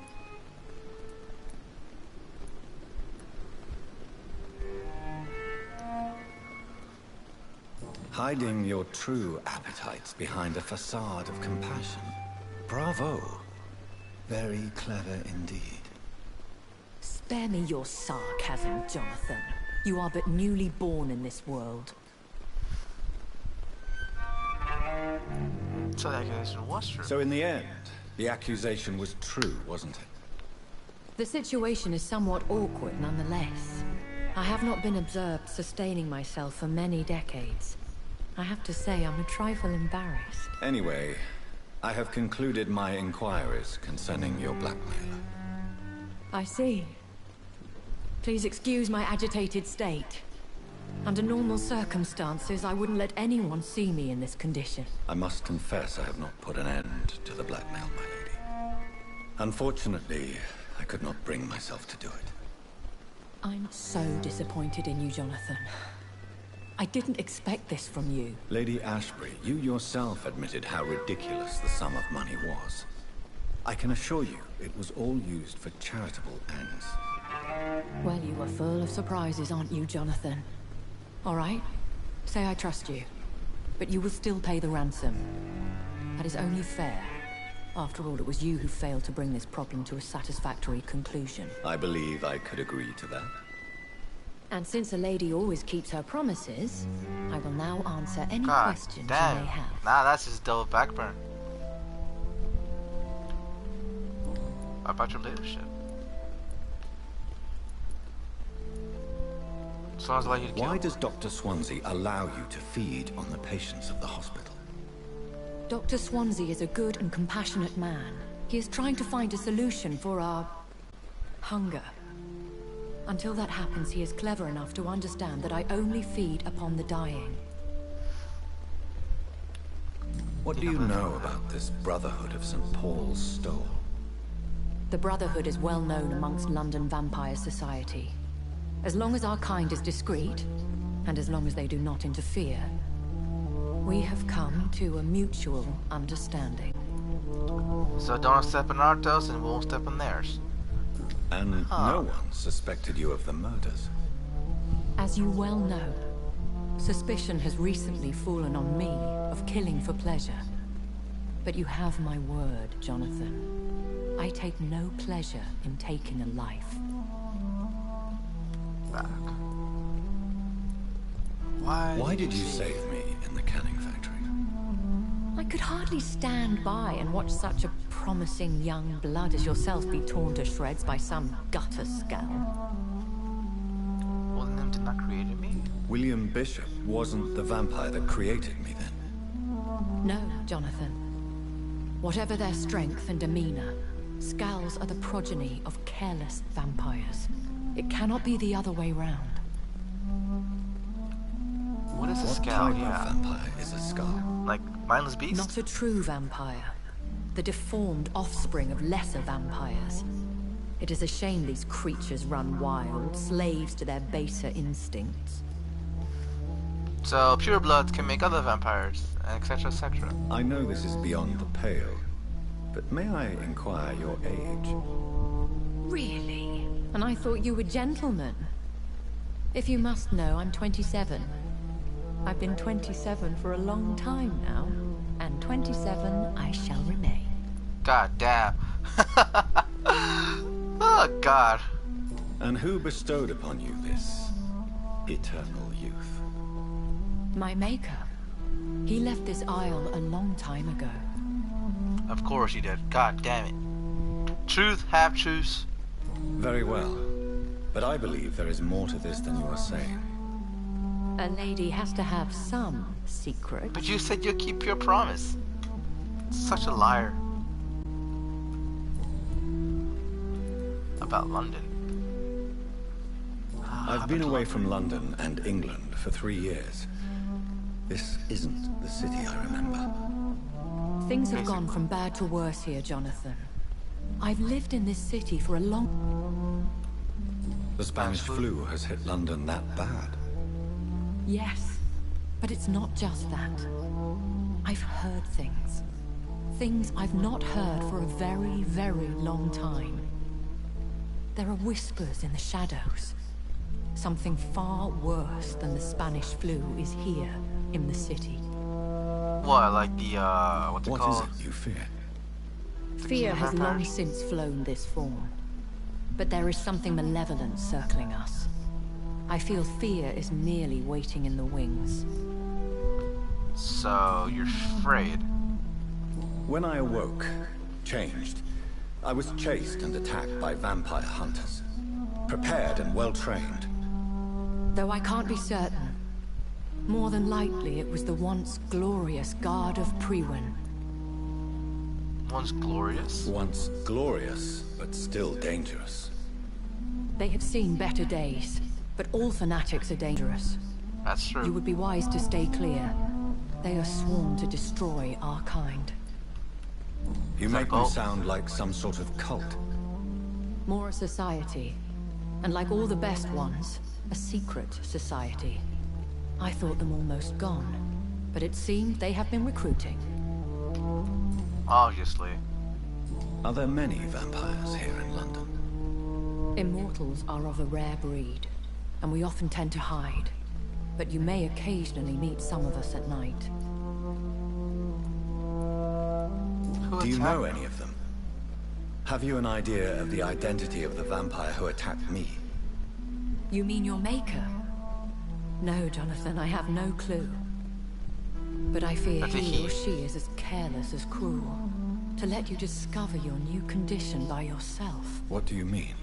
Hiding your true appetites behind a facade of compassion. Bravo. Very clever indeed. Spare me your sarcasm, Jonathan. You are but newly born in this world. So the accusation was true. So in the end, the accusation was true, wasn't it? The situation is somewhat awkward nonetheless. I have not been observed sustaining myself for many decades. I have to say I'm a trifle embarrassed. Anyway, I have concluded my inquiries concerning your blackmailer. I see. Please excuse my agitated state. Under normal circumstances, I wouldn't let anyone see me in this condition. I must confess I have not put an end to the blackmail, my lady. Unfortunately, I could not bring myself to do it. I'm so disappointed in you, Jonathan. I didn't expect this from you. Lady Ashbury, you yourself admitted how ridiculous the sum of money was. I can assure you, it was all used for charitable ends. Well, you are full of surprises, aren't you, Jonathan? All right, say I trust you. But you will still pay the ransom. That is only fair. After all, it was you who failed to bring this problem to a satisfactory conclusion. I believe I could agree to that. And since a lady always keeps her promises, I will now answer any God questions you damn. may have. Nah, that's just double backburn. What about your leadership? Sounds like you'd kill. Why does Dr. Swansea allow you to feed on the patients of the hospital? Dr. Swansea is a good and compassionate man. He is trying to find a solution for our hunger. Until that happens, he is clever enough to understand that I only feed upon the dying. What do you know about this Brotherhood of St. Paul's Stole? The Brotherhood is well known amongst London Vampire Society. As long as our kind is discreet, and as long as they do not interfere, we have come to a mutual understanding. So don't step on our toes and we won't step on theirs. And no one suspected you of the murders. As you well know, suspicion has recently fallen on me of killing for pleasure. But you have my word, Jonathan. I take no pleasure in taking a life. Back. Why did you save me in the canning factory? I could hardly stand by and watch such a promising young blood as yourself be torn to shreds by some gutter scowl. William did not create me. William Bishop wasn't the vampire that created me then. No, Jonathan. Whatever their strength and demeanor, Scowls are the progeny of careless vampires. It cannot be the other way round. What is a What scowl? type Yeah. of vampire is a skull? Like mindless beast? Not a true vampire. The deformed offspring of lesser vampires. It is a shame these creatures run wild, slaves to their baser instincts. So pure blood can make other vampires, etc., etc. I know this is beyond the pale, but may I inquire your age? Really? And I thought you were gentlemen. If you must know, I'm 27. I've been 27 for a long time now, and 27 I shall remain. God damn. Oh God. And who bestowed upon you this eternal youth? My maker. He left this isle a long time ago. Of course you did. God damn it. Truth, half-truths. Very well. But I believe there is more to this than you are saying. A lady has to have some secret. But you said you'll keep your promise. Such a liar. About London. I've been away from London and England for 3 years. This isn't the city I remember. Things have gone from bad to worse here, Jonathan. I've lived in this city for a long... The Spanish flu has hit London that bad. Yes, but it's not just that. I've heard things. Things I've not heard for a very, very long time. There are whispers in the shadows. Something far worse than the Spanish flu is here in the city. What, like the, what's it called? What is it you fear? Fear has long since flown this form. But there is something malevolent circling us. I feel fear is merely waiting in the wings. So, you're afraid? When I awoke, changed, I was chased and attacked by vampire hunters. Prepared and well-trained. Though I can't be certain. More than likely it was the once glorious Guard of Priwen. Once glorious? Once glorious, but still dangerous. They have seen better days, but all fanatics are dangerous. That's true. You would be wise to stay clear. They are sworn to destroy our kind. You make me sound like some sort of cult. More a society. And like all the best ones, a secret society. I thought them almost gone, but it seemed they have been recruiting. Obviously. Are there many vampires here in London? Immortals are of a rare breed, and we often tend to hide. But you may occasionally meet some of us at night. Do you know any of them? Have you an idea of the identity of the vampire who attacked me? You mean your maker? No, Jonathan, I have no clue. But I fear he or she is as careless as cruel. To let you discover your new condition by yourself. What do you mean?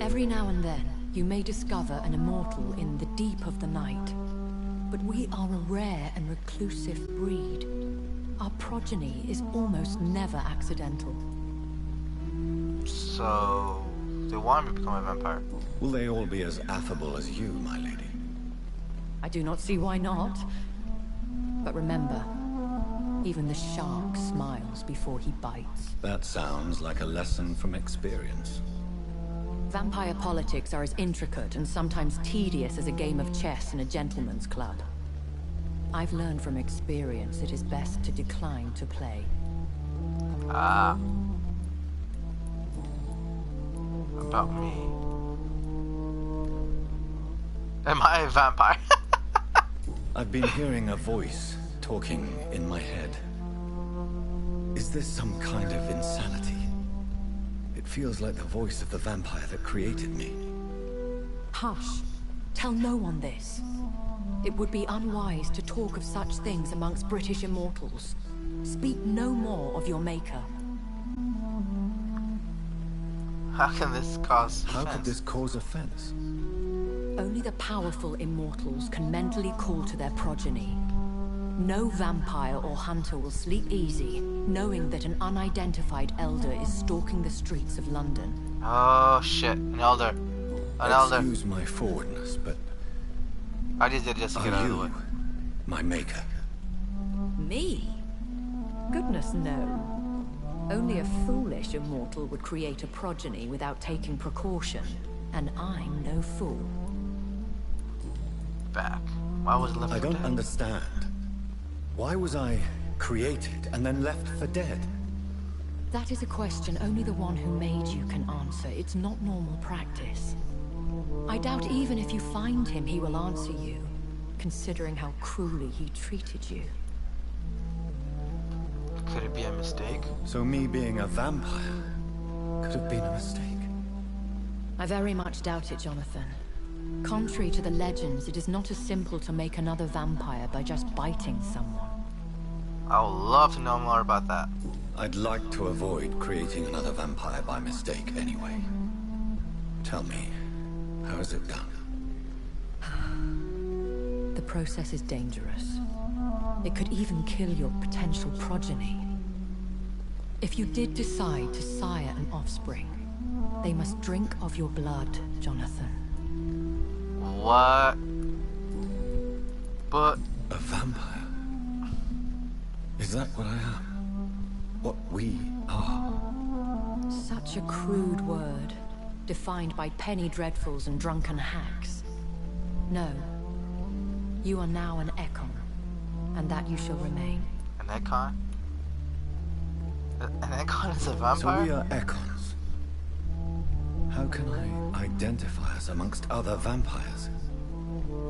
Every now and then, you may discover an immortal in the deep of the night. But we are a rare and reclusive breed. Our progeny is almost never accidental. So, they want me to become a vampire. Will they all be as affable as you, my lady? I do not see why not. But remember, even the shark smiles before he bites. That sounds like a lesson from experience. Vampire politics are as intricate and sometimes tedious as a game of chess in a gentleman's club. I've learned from experience it is best to decline to play. Ah. About me. Am I a vampire? I've been hearing a voice talking in my head. Is this some kind of insanity? It feels like the voice of the vampire that created me. Hush. Tell no one this. It would be unwise to talk of such things amongst British immortals. Speak no more of your maker. How can this cause offense? How could this cause offense? Only the powerful immortals can mentally call to their progeny. No vampire or hunter will sleep easy, knowing that an unidentified elder is stalking the streets of London. Oh shit, an elder. An elder. Excuse my forwardness, but... I just did it just to get out of the way. My maker? Me? Goodness no. Only a foolish immortal would create a progeny without taking precaution, and I'm no fool. Back. Why was it left I for don't dead? understand. Why was I created and then left for dead? That is a question only the one who made you can answer. It's not normal practice. I doubt even if you find him, he will answer you, considering how cruelly he treated you. Could it be a mistake? So me being a vampire could have been a mistake. I very much doubt it, Jonathan. Contrary to the legends, it is not as simple to make another vampire by just biting someone. I would love to know more about that. I'd like to avoid creating another vampire by mistake anyway. Tell me, how is it done? The process is dangerous. It could even kill your potential progeny. If you did decide to sire an offspring, they must drink of your blood, Jonathan. What? But... a vampire? Is that what I am? What we are? Such a crude word, defined by penny dreadfuls and drunken hacks. No. You are now an Ekon, and that you shall remain. An Ekon? An Ekon is a vampire? So we are Ekons. How can I identify us amongst other vampires?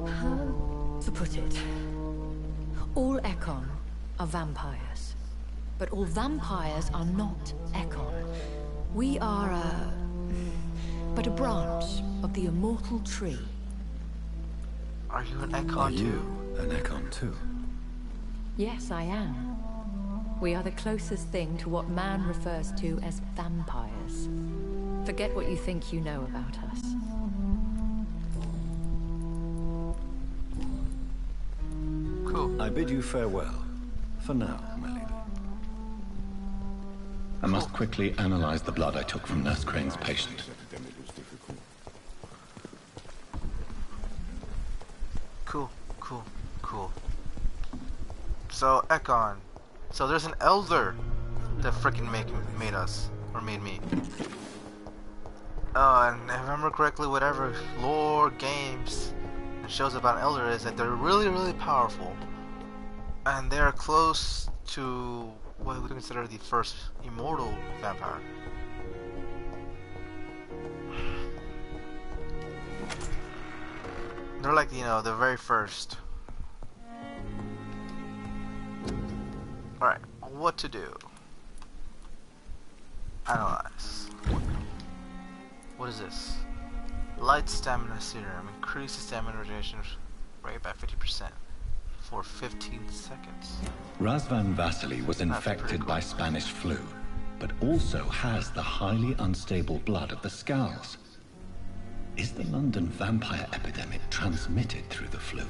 How to put it? All Ekon are vampires, but all vampires are not Ekon. We are but a branch of the immortal tree. Are you an Ekon Are too? you an Ekon too? Yes, I am. We are the closest thing to what man refers to as vampires. Forget what you think you know about us. Cool. I bid you farewell. For now, my lady. I must quickly analyze the blood I took from Nurse Crane's patient. Cool. So, Ekon. So there's an elder that freaking made us. Or made me. And if I remember correctly, whatever lore, games, and shows about an elder is that they're really, really powerful. And they're close to what we consider the first immortal vampire. They're like, you know, the very first. Alright, what to do? Analyze. What is this? Light stamina serum. Increases stamina regeneration rate by 50% for 15 seconds. Razvan Vasily was infected by Spanish flu, but also has the highly unstable blood of the Scowls. Is the London vampire epidemic transmitted through the flu?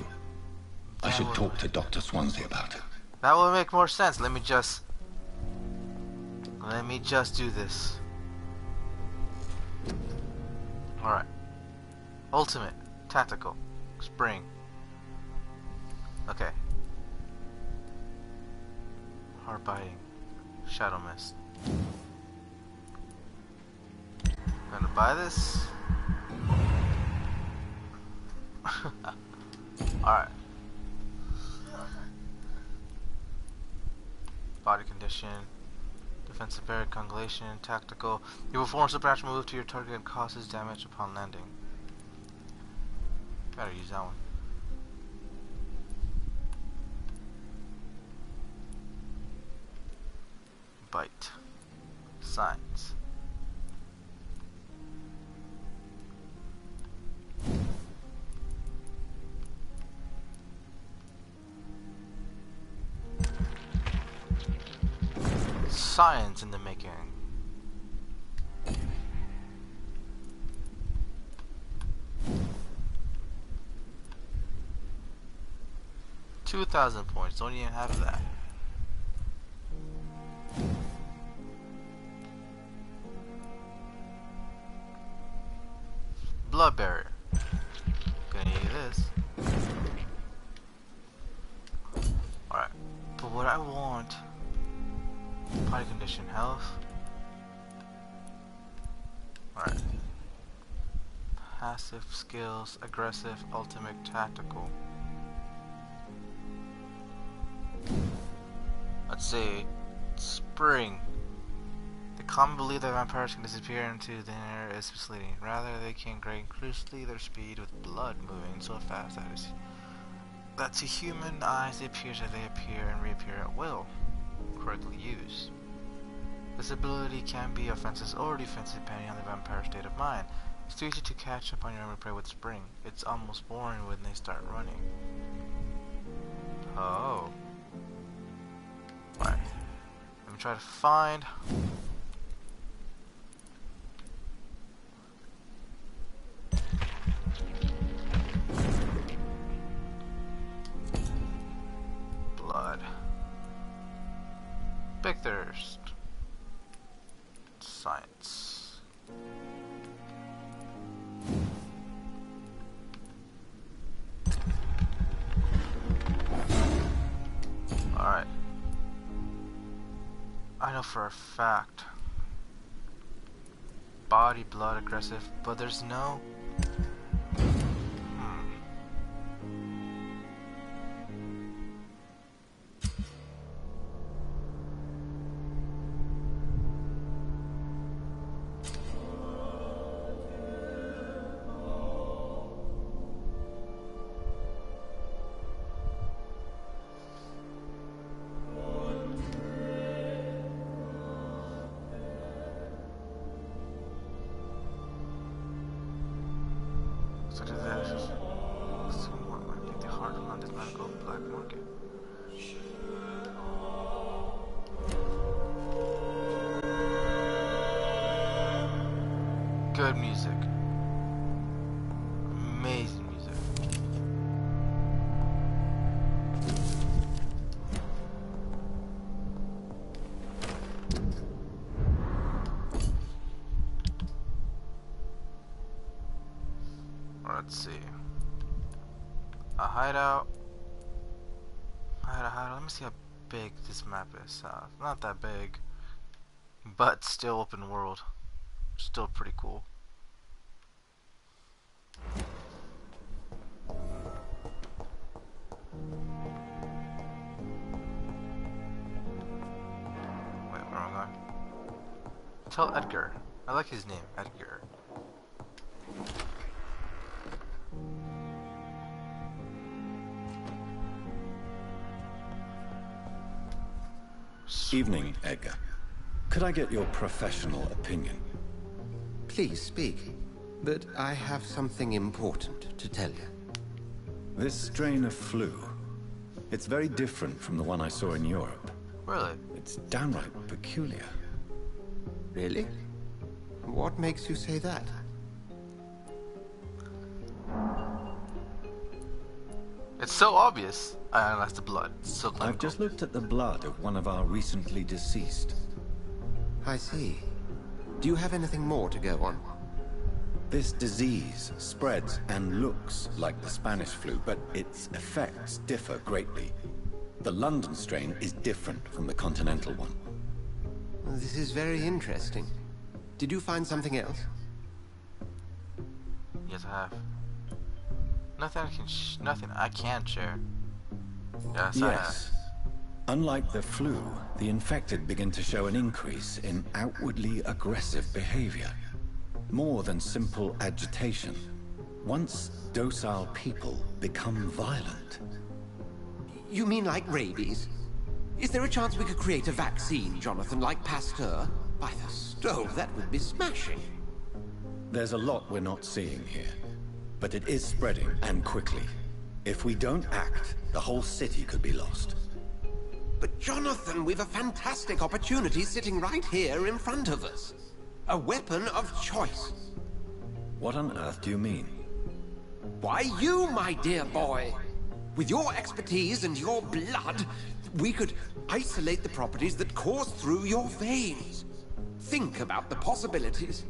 I should talk to Dr. Swansea about it. That will make more sense. Let me just do this. Alright. Ultimate. Tactical. Spring. Okay. Hard biting. Shadow mist. Gonna buy this. Alright. Body condition. Defensive barrier congelation. Tactical. You perform a supernatural move to your target and causes damage upon landing. Gotta use that one. Bite. Signs. Science in the making. $2,000 points. Don't even have that. Blood barrier. Gonna need this. Alright. But what I want. Body condition, health. Alright. Passive skills, aggressive, ultimate, tactical. Let's see. Spring. The common belief that vampires can disappear into thin air is misleading. Rather, they can gain increasingly their speed with blood moving so fast that to human eyes it appears that they appear and reappear at will. Correctly used. This ability can be offensive or defensive depending on the vampire's state of mind. It's too easy to catch up on your enemy prey with spring. It's almost boring when they start running. Oh. Alright. Let me try to find. Blood. Big thirst. Science. Alright. I know for a fact. Body, blood, aggressive, but there's no... Such as ashes. Someone might leave the heart on this medical black market. Good music. Amazing music. Let's see. A hideout. Hideout. Let me see how big this map is. Not that big, but still open world. Still pretty cool. Wait, where am I going? Tell Edgar. I like his name, Edgar. Evening, Edgar. Could I get your professional opinion? Please speak, but I have something important to tell you. This strain of flu, it's very different from the one I saw in Europe. Really? It's downright peculiar. Really? What makes you say that? It's so obvious. I analyzed the blood. It's so clinical. I've just looked at the blood of one of our recently deceased. I see. Do you have anything more to go on? This disease spreads and looks like the Spanish flu, but its effects differ greatly. The London strain is different from the continental one. This is very interesting. Did you find something else? Yes, I have. Nothing I can share. Yes, I have. Unlike the flu, the infected begin to show an increase in outwardly aggressive behavior. More than simple agitation. Once docile people become violent. You mean like rabies? Is there a chance we could create a vaccine, Jonathan, like Pasteur? By the stove, that would be smashing. There's a lot we're not seeing here. But it is spreading, and quickly. If we don't act, the whole city could be lost. But Jonathan, we've a fantastic opportunity sitting right here in front of us. A weapon of choice. What on earth do you mean? Why, you, my dear boy. With your expertise and your blood, we could isolate the properties that course through your veins. Think about the possibilities.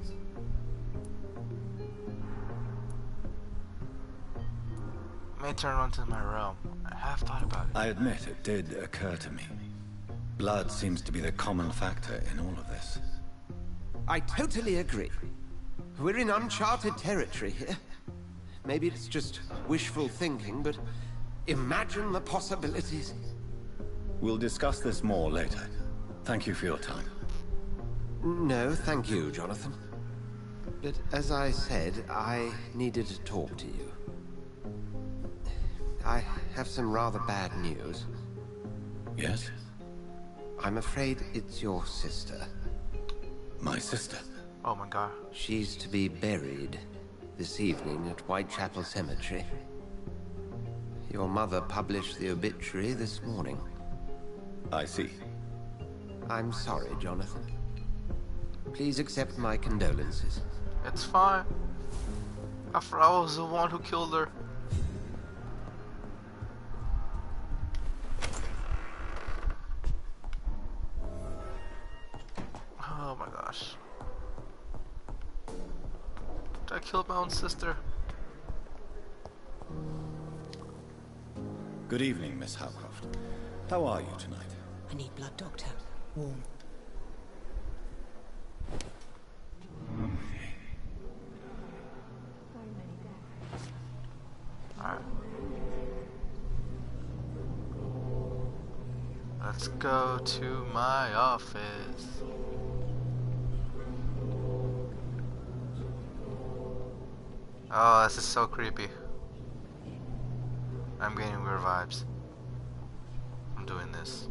May turn onto my realm. I have thought about it. I admit it did occur to me. Blood seems to be the common factor in all of this. I totally agree. We're in uncharted territory here. Maybe it's just wishful thinking, but imagine the possibilities. We'll discuss this more later. Thank you for your time. No, thank you, Jonathan. But as I said, I needed to talk to you. I have some rather bad news. Yes? I'm afraid it's your sister. My sister? Oh my god. She's to be buried this evening at Whitechapel Cemetery. Your mother published the obituary this morning. I see. I'm sorry, Jonathan. Please accept my condolences. It's fine. After all, I was the one who killed her. Oh my gosh. I killed my own sister. Good evening, Miss Howcroft. How are you tonight? I need blood, Doctor. Warm. Alright. Let's go to my office. Oh, this is so creepy. I'm getting weird vibes. I'm doing this.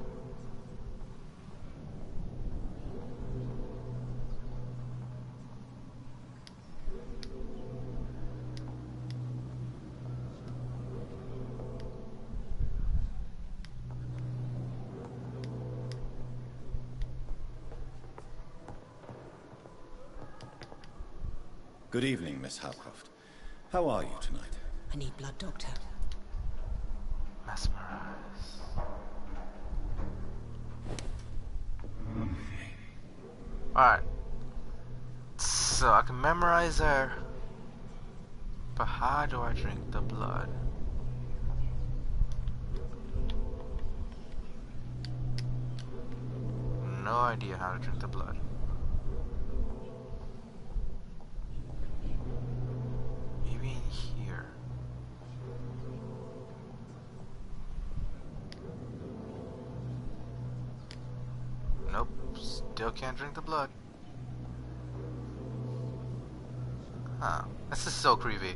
Good evening, Miss Howcroft. How are you tonight? I need blood, Doctor. Mesmerize. Alright. So I can memorize her. But how do I drink the blood? No idea how to drink the blood. Maybe in here. Nope, still can't drink the blood. Huh, this is so creepy.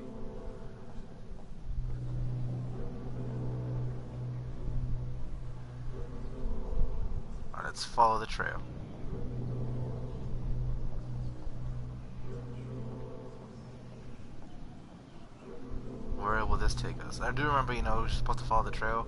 Alright, let's follow the trail. Where will this take us? I do remember, you know, we're supposed to follow the trail.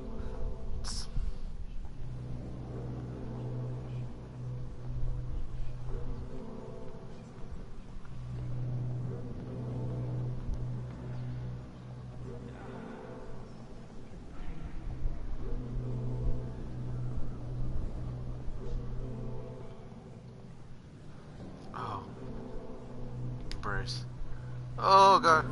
Oh. Brace. Oh god.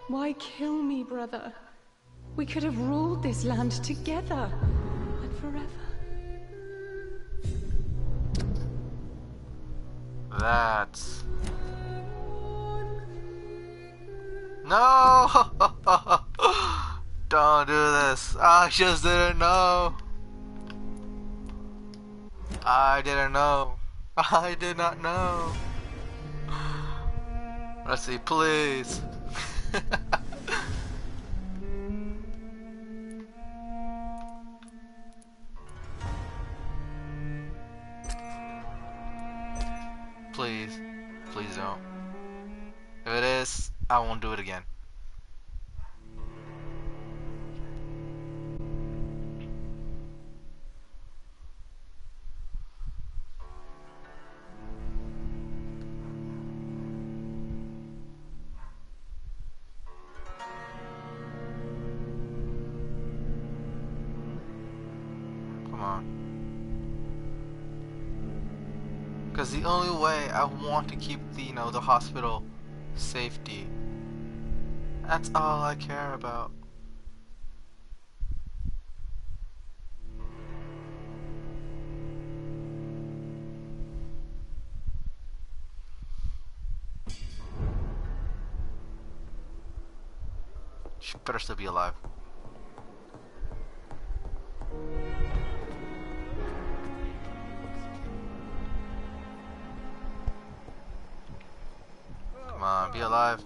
Why kill me, brother? We could have ruled this land together and forever. That's... No! Don't do this. I just didn't know. I didn't know. I did not know. Let's see, please. Please. Please don't. If it is, I won't do it again. Come on. Because the only way I want to keep the, you know, the hospital safety. That's all I care about. She better still be alive. Come on, be alive.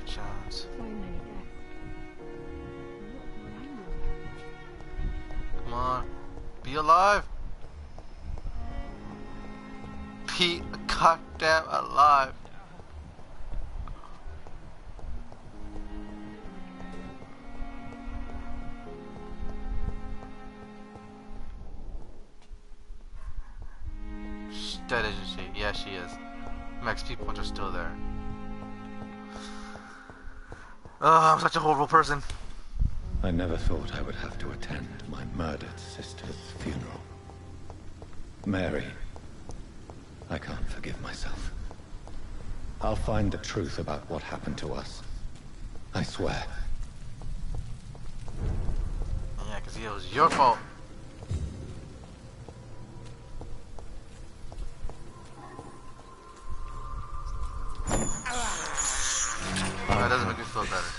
Jones. Come on, be alive. Be goddamn alive. She's dead, isn't she? Yeah, she is. Max people are still there. Oh, I'm such a horrible person. I never thought I would have to attend my murdered sister's funeral. Mary, I can't forgive myself. I'll find the truth about what happened to us. I swear. Yeah, because it was your fault. Oh, it doesn't make me feel better.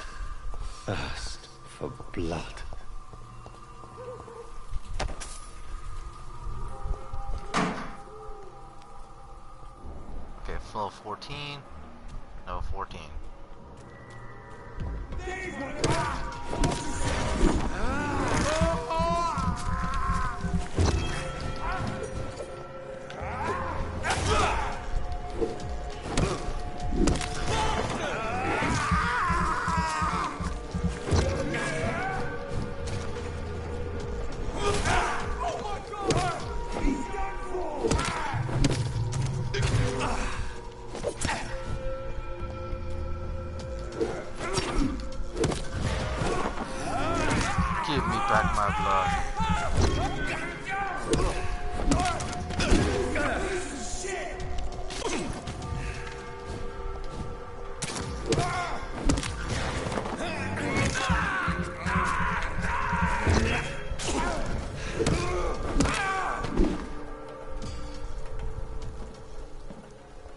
Thirst for blood. Okay, flow 14. No, 14. Give me back my blood.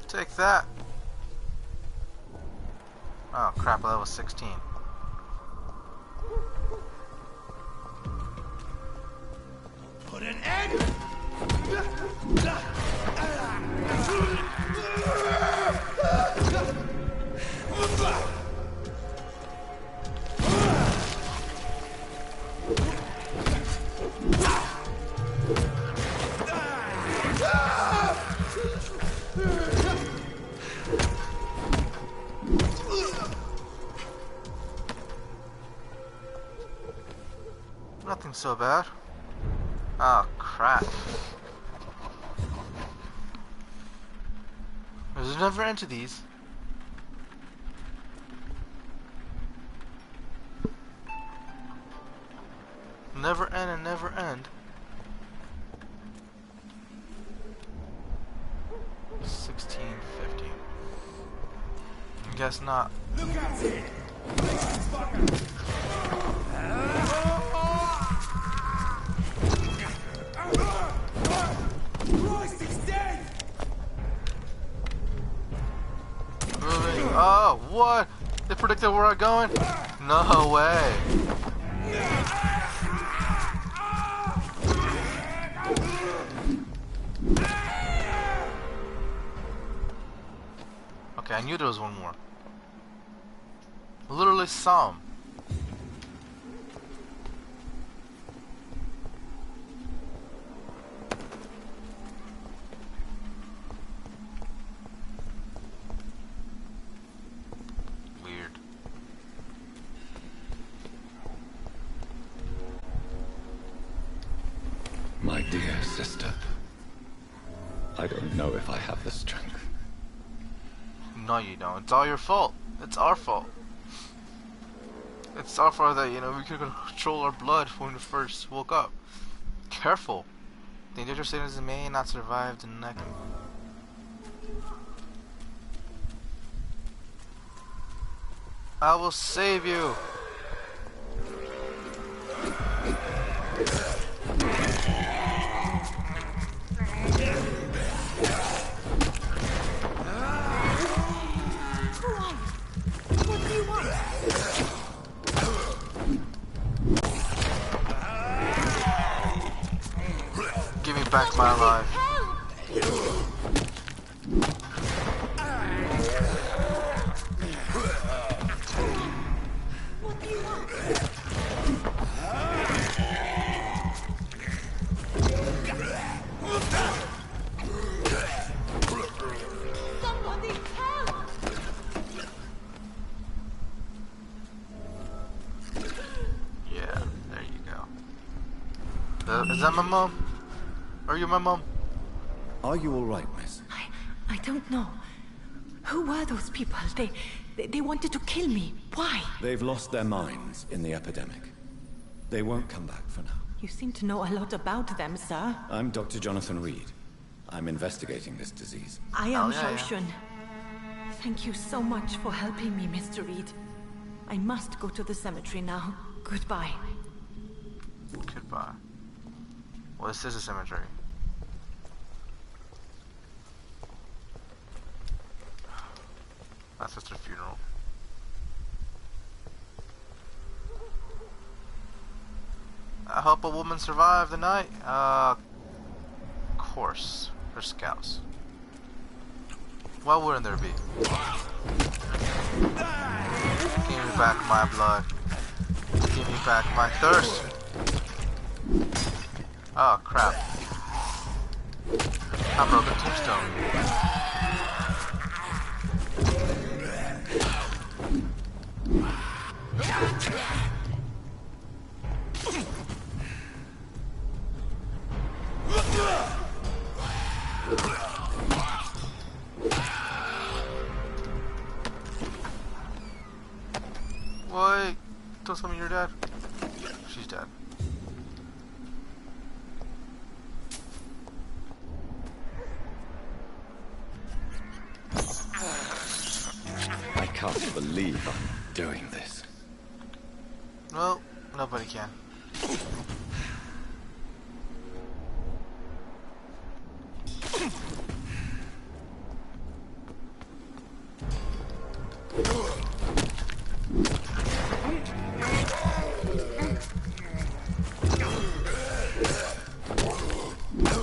Take that. Oh crap, that was 16. Put an end. Nothing so bad. Oh crap. There's never end to these. Never end and never end. 16, 15. Guess not. Look at it. Christ, he's dead. Moving. Oh, what? They predicted where I'm going? No way. Okay, I knew there was one more. Literally saw him. Weird. My dear sister, I don't know if I have the strength. No, you don't. It's all your fault. It's our fault. It's our fault that, you know, we could control our blood when we first woke up. Careful. The endangered citizens may not survive the next. I will save you. Give me back my life. Is that my mom? Are you my mom? Are you all right, miss? I don't know. Who were those people? They wanted to kill me. Why? They've lost their minds in the epidemic. They won't come back for now. You seem to know a lot about them, sir. I'm Dr. Jonathan Reed. I'm investigating this disease. I am Shoshin. Thank you so much for helping me, Mr. Reed. I must go to the cemetery now. Goodbye. Goodbye. Well, this is a cemetery. That's just a funeral. I hope a woman survived the night. Of course. They're scouts. Why wouldn't there be? Give me back my blood. Give me back my thirst. Oh, crap. I broke a tombstone. Wait, don't tell me you're dead. She's dead. I can't believe I'm doing this. Well, nobody can.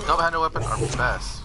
Double-handed weapon are best.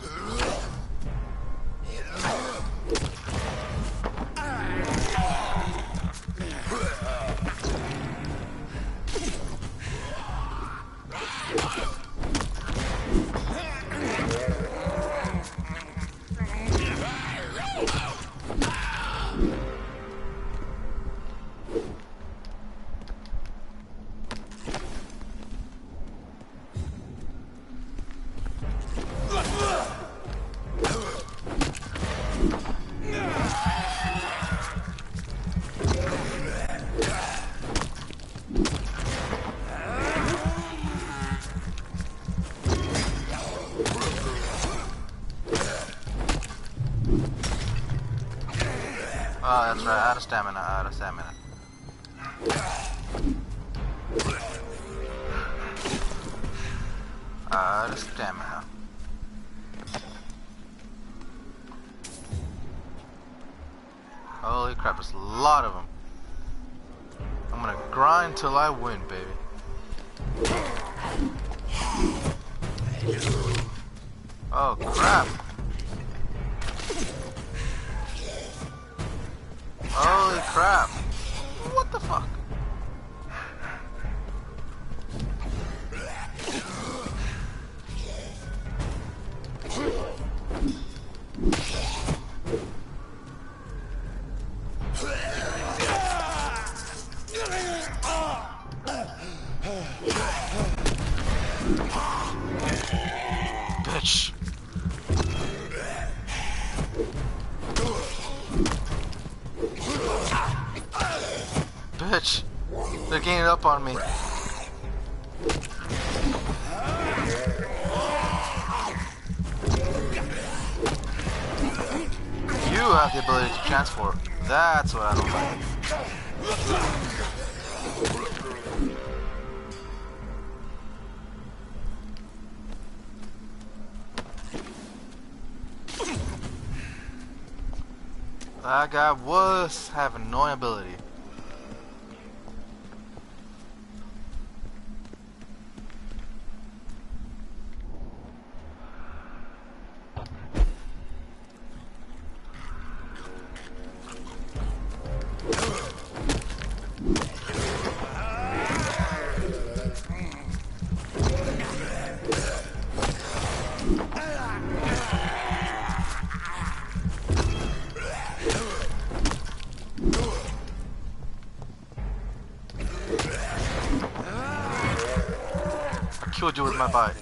Oh, that's right, out of stamina, out of stamina. Out of stamina. Holy crap, there's a lot of them. I'm gonna grind till I win, baby. Oh, crap. Holy crap. What the fuck? Bitch. Bitch. They're ganging up on me. You have the ability to transport. That's what I don't like. That guy was having no ability. killed you with my bite.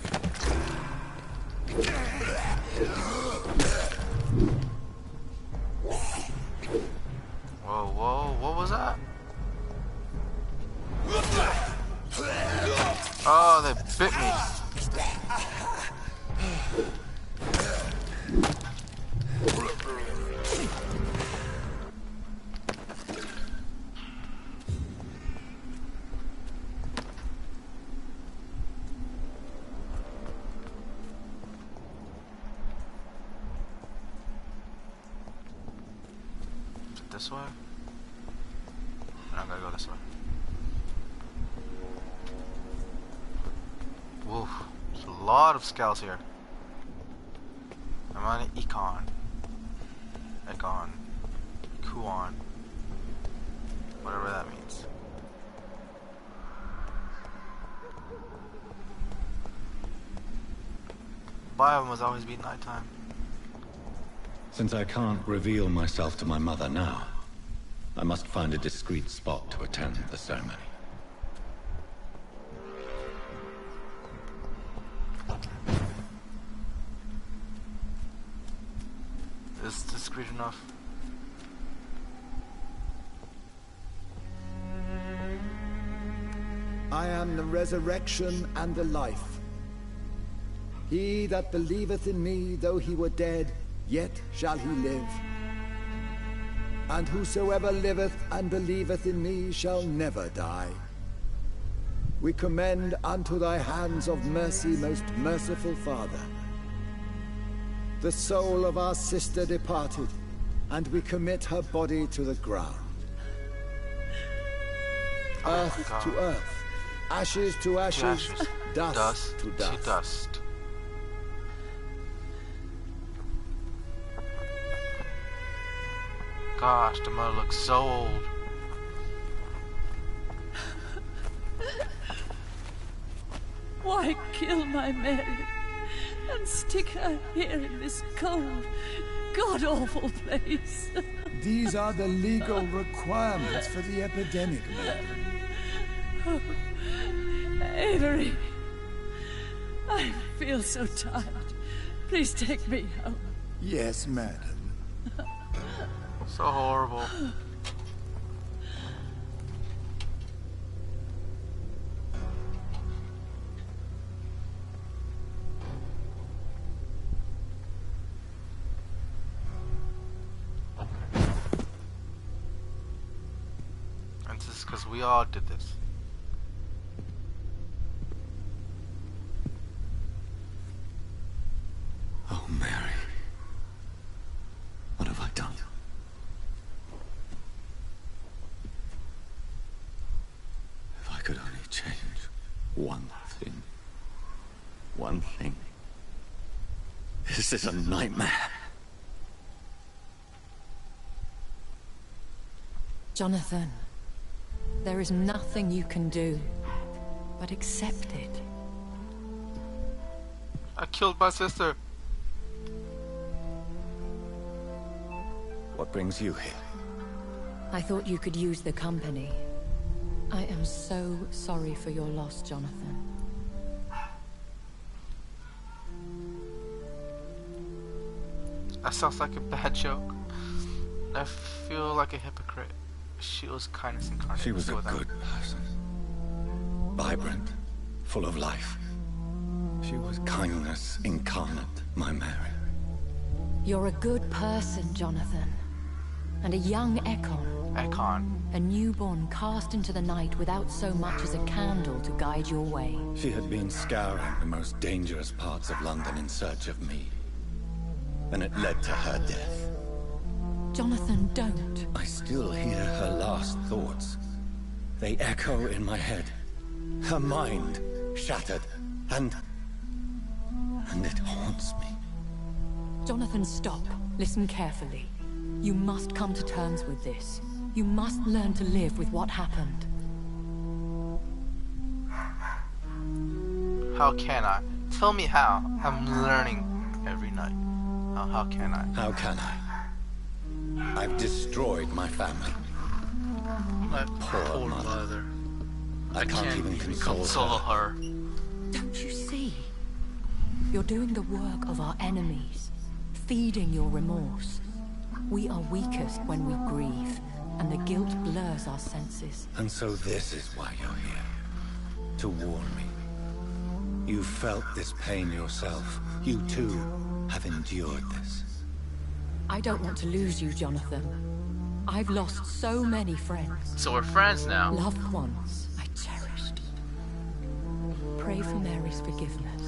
Whoa, whoa, what was that? Oh, they bit me. This way? I gotta go this way. Woof. There's a lot of scouts here. I'm on an Econ. Kuon. Whatever that means. Biome must always be nighttime. Since I can't reveal myself to my mother now, I must find a discreet spot to attend the ceremony. Is this discreet enough? I am the resurrection and the life. He that believeth in me, though he were dead, yet shall he live. And whosoever liveth and believeth in me shall never die. We commend unto thy hands of mercy, most merciful Father, the soul of our sister departed, and we commit her body to the ground. Earth to earth, ashes to ashes, dust to dust. Gosh, the mother looks so old. Why kill my Mary and stick her here in this cold, god-awful place? These are the legal requirements for the epidemic, madam. Oh, Avery, I feel so tired. Please take me home. Yes, madam. So horrible. And this is because we all did this. Oh, Mary. What have I done? If I could only change one thing. One thing. This is a nightmare. Jonathan, there is nothing you can do but accept it. I killed my sister. What brings you here? I thought you could use the company. I am so sorry for your loss, Jonathan. That sounds like a bad joke. I feel like a hypocrite. She was kindness incarnate. She was a good person. Vibrant, full of life. She was kindness incarnate, my Mary. You're a good person, Jonathan. And a young Ekon. A newborn cast into the night without so much as a candle to guide your way. She had been scouring the most dangerous parts of London in search of me. And it led to her death. Jonathan, don't. I still hear her last thoughts. They echo in my head. Her mind shattered, and it haunts me. Jonathan, stop. Listen carefully. You must come to terms with this. You must learn to live with what happened. How can I? Tell me how. I'm learning every night. How can I? How can I? I've destroyed my family. My poor mother. I can't even console her. Don't you see? You're doing the work of our enemies, feeding your remorse. We are weakest when we grieve, and the guilt blurs our senses. And so this is why you're here. To warn me. You've felt this pain yourself. You too have endured this. I don't want to lose you, Jonathan. I've lost so many friends. So we're friends now. Loved ones I cherished. Pray for Mary's forgiveness,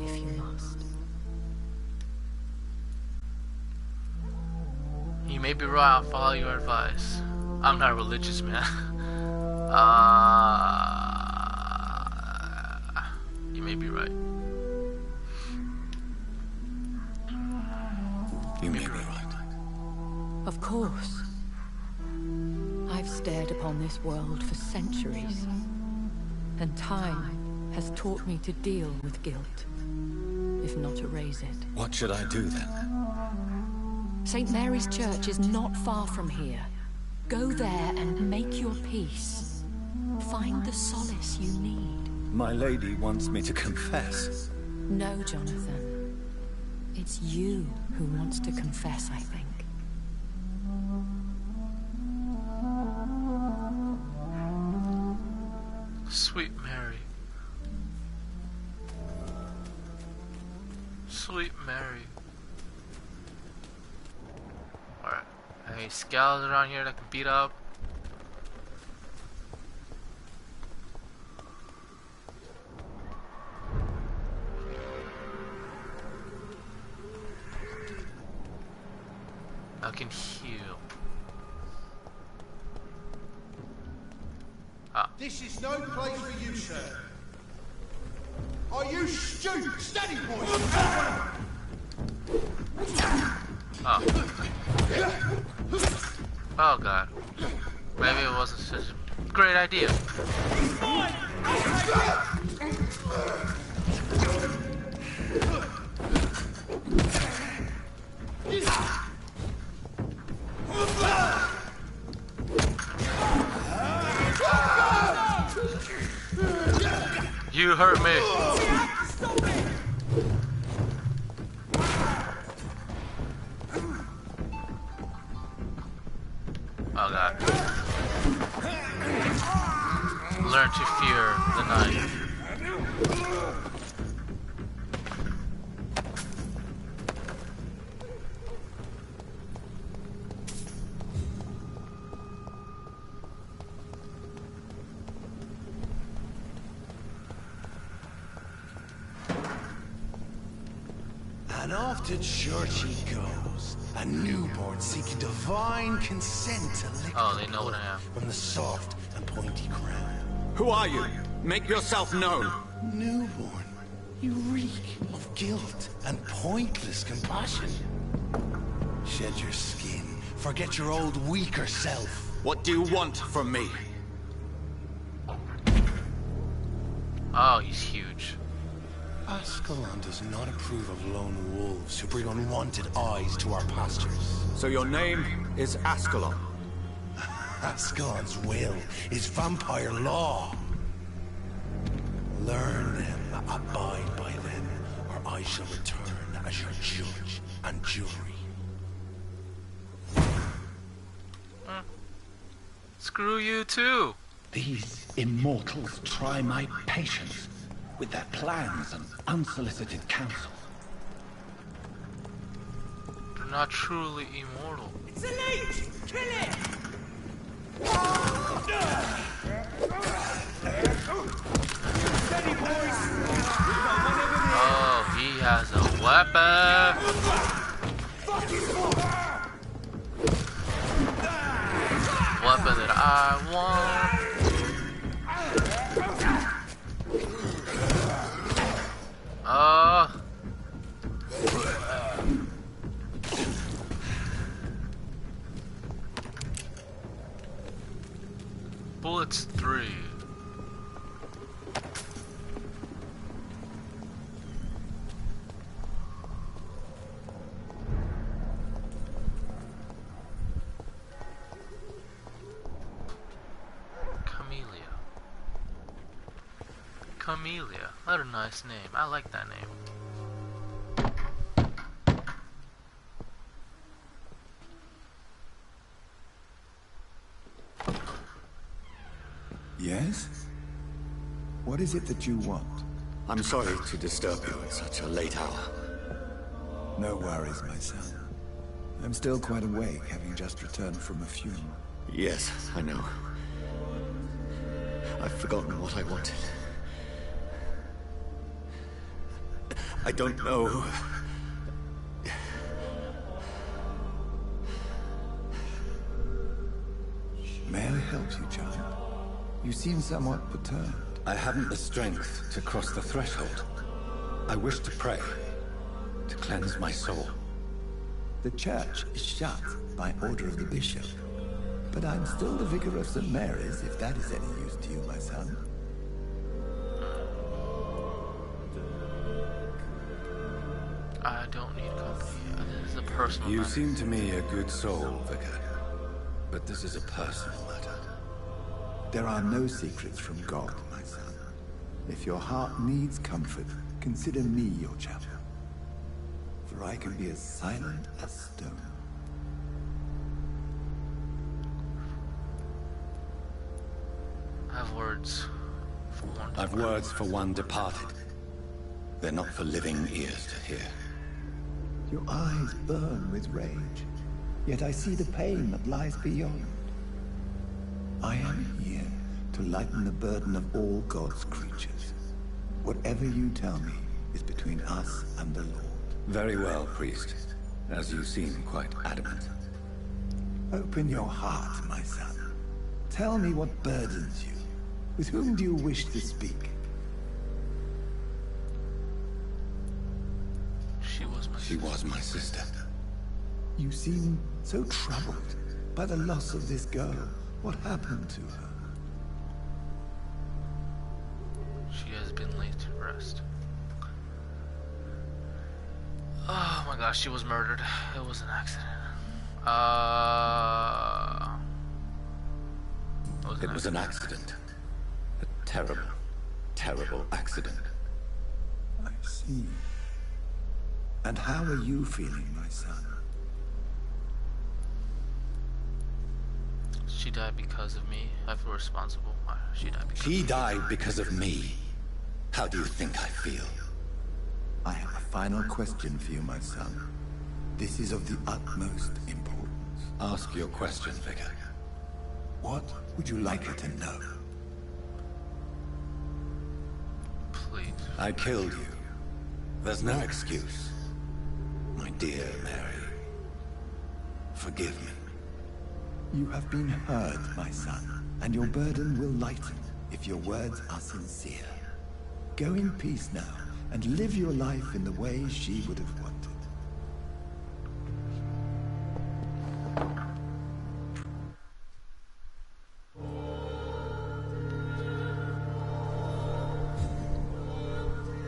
if you must. You may be right, I'll follow your advice. I'm not religious, man. You may be right. You may be right. Of course. I've stared upon this world for centuries, and time has taught me to deal with guilt, if not erase it. What should I do then? St. Mary's Church is not far from here. Go there and make your peace. Find the solace you need. My lady wants me to confess. No, Jonathan. It's you who wants to confess, I think. Sweet Mary. Sweet Mary. Alright. Any scouts around here that can beat up? I can heal. Ah. This is no place for you, sir. Are you stupid? Steady, boys! Oh. Oh god. Maybe it wasn't such a great idea. You hurt me. Oh god. Learn to fear the knife. And off to church he goes, a newborn seeking divine consent to lick they know what I am. from the soft and pointy crown. Who are you? Make yourself known. Newborn, you reek of guilt and pointless compassion. Shed your skin, forget your old weaker self. What do you want from me? Oh, he's huge. Ascalon does not approve of lone wolves who bring unwanted eyes to our pastures. So your name is Ascalon? Ascalon's will is vampire law. Learn them, abide by them, or I shall return as your judge and jury. Screw you too. These immortals try my patience with their plans and unsolicited counsel. They're not truly immortal. It's a leech! Kill it! Steady, boys! Oh, he has a weapon! Weapon that I want. Bullets 3. Camellia. What a nice name. I like that name. Yes? What is it that you want? I'm sorry to disturb you at such a late hour. No worries, my son. I'm still quite awake, having just returned from a funeral. Yes, I know. I've forgotten what I wanted. I don't know. May I help you, child? You seem somewhat perturbed. I haven't the strength to cross the threshold. I wish to pray, to cleanse my soul. The church is shut by order of the bishop. But I'm still the vicar of St. Mary's, if that is any use to you, my son. I don't need company. This is a personal You matter. seem to me a good soul, vicar. But this is a personal matter. There are no secrets from God, my son. If your heart needs comfort, consider me your chaplain. For I can be as silent as stone. I have words for one. I've words for one departed. They're not for living ears to hear. Your eyes burn with rage, yet I see the pain that lies beyond. I am here to lighten the burden of all God's creatures. Whatever you tell me is between us and the Lord. Very well, priest. As you seem quite adamant. Open your heart, my son. Tell me what burdens you. With whom do you wish to speak? She was my sister. You seem so troubled by the loss of this girl. What happened to her? She has been laid to rest. Oh my gosh, she was murdered. It was an accident. It was an accident. A terrible, terrible accident. I see. And how are you feeling, my son? She died because of me. I feel responsible. She died because She died because of me. How do you think I feel? I have a final question for you, my son. This is of the utmost importance. Ask your question, Vicar. What would you like her to know? Please. I killed you. There's no excuse. My dear Mary. Forgive me. You have been heard, my son, and your burden will lighten if your words are sincere. Go in peace now, and live your life in the way she would have wanted.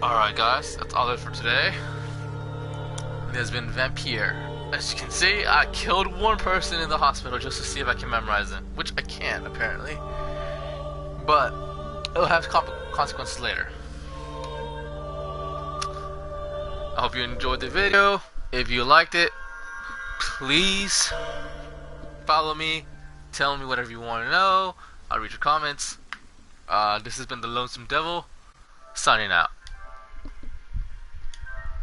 Alright guys, that's all it for today. There's been Vampire. As you can see, I killed one person in the hospital just to see if I can memorize it, which I can't apparently. But it'll have consequences later. I hope you enjoyed the video. If you liked it, please follow me. Tell me whatever you want to know. I'll read your comments. This has been the Lonesome Devil, signing out.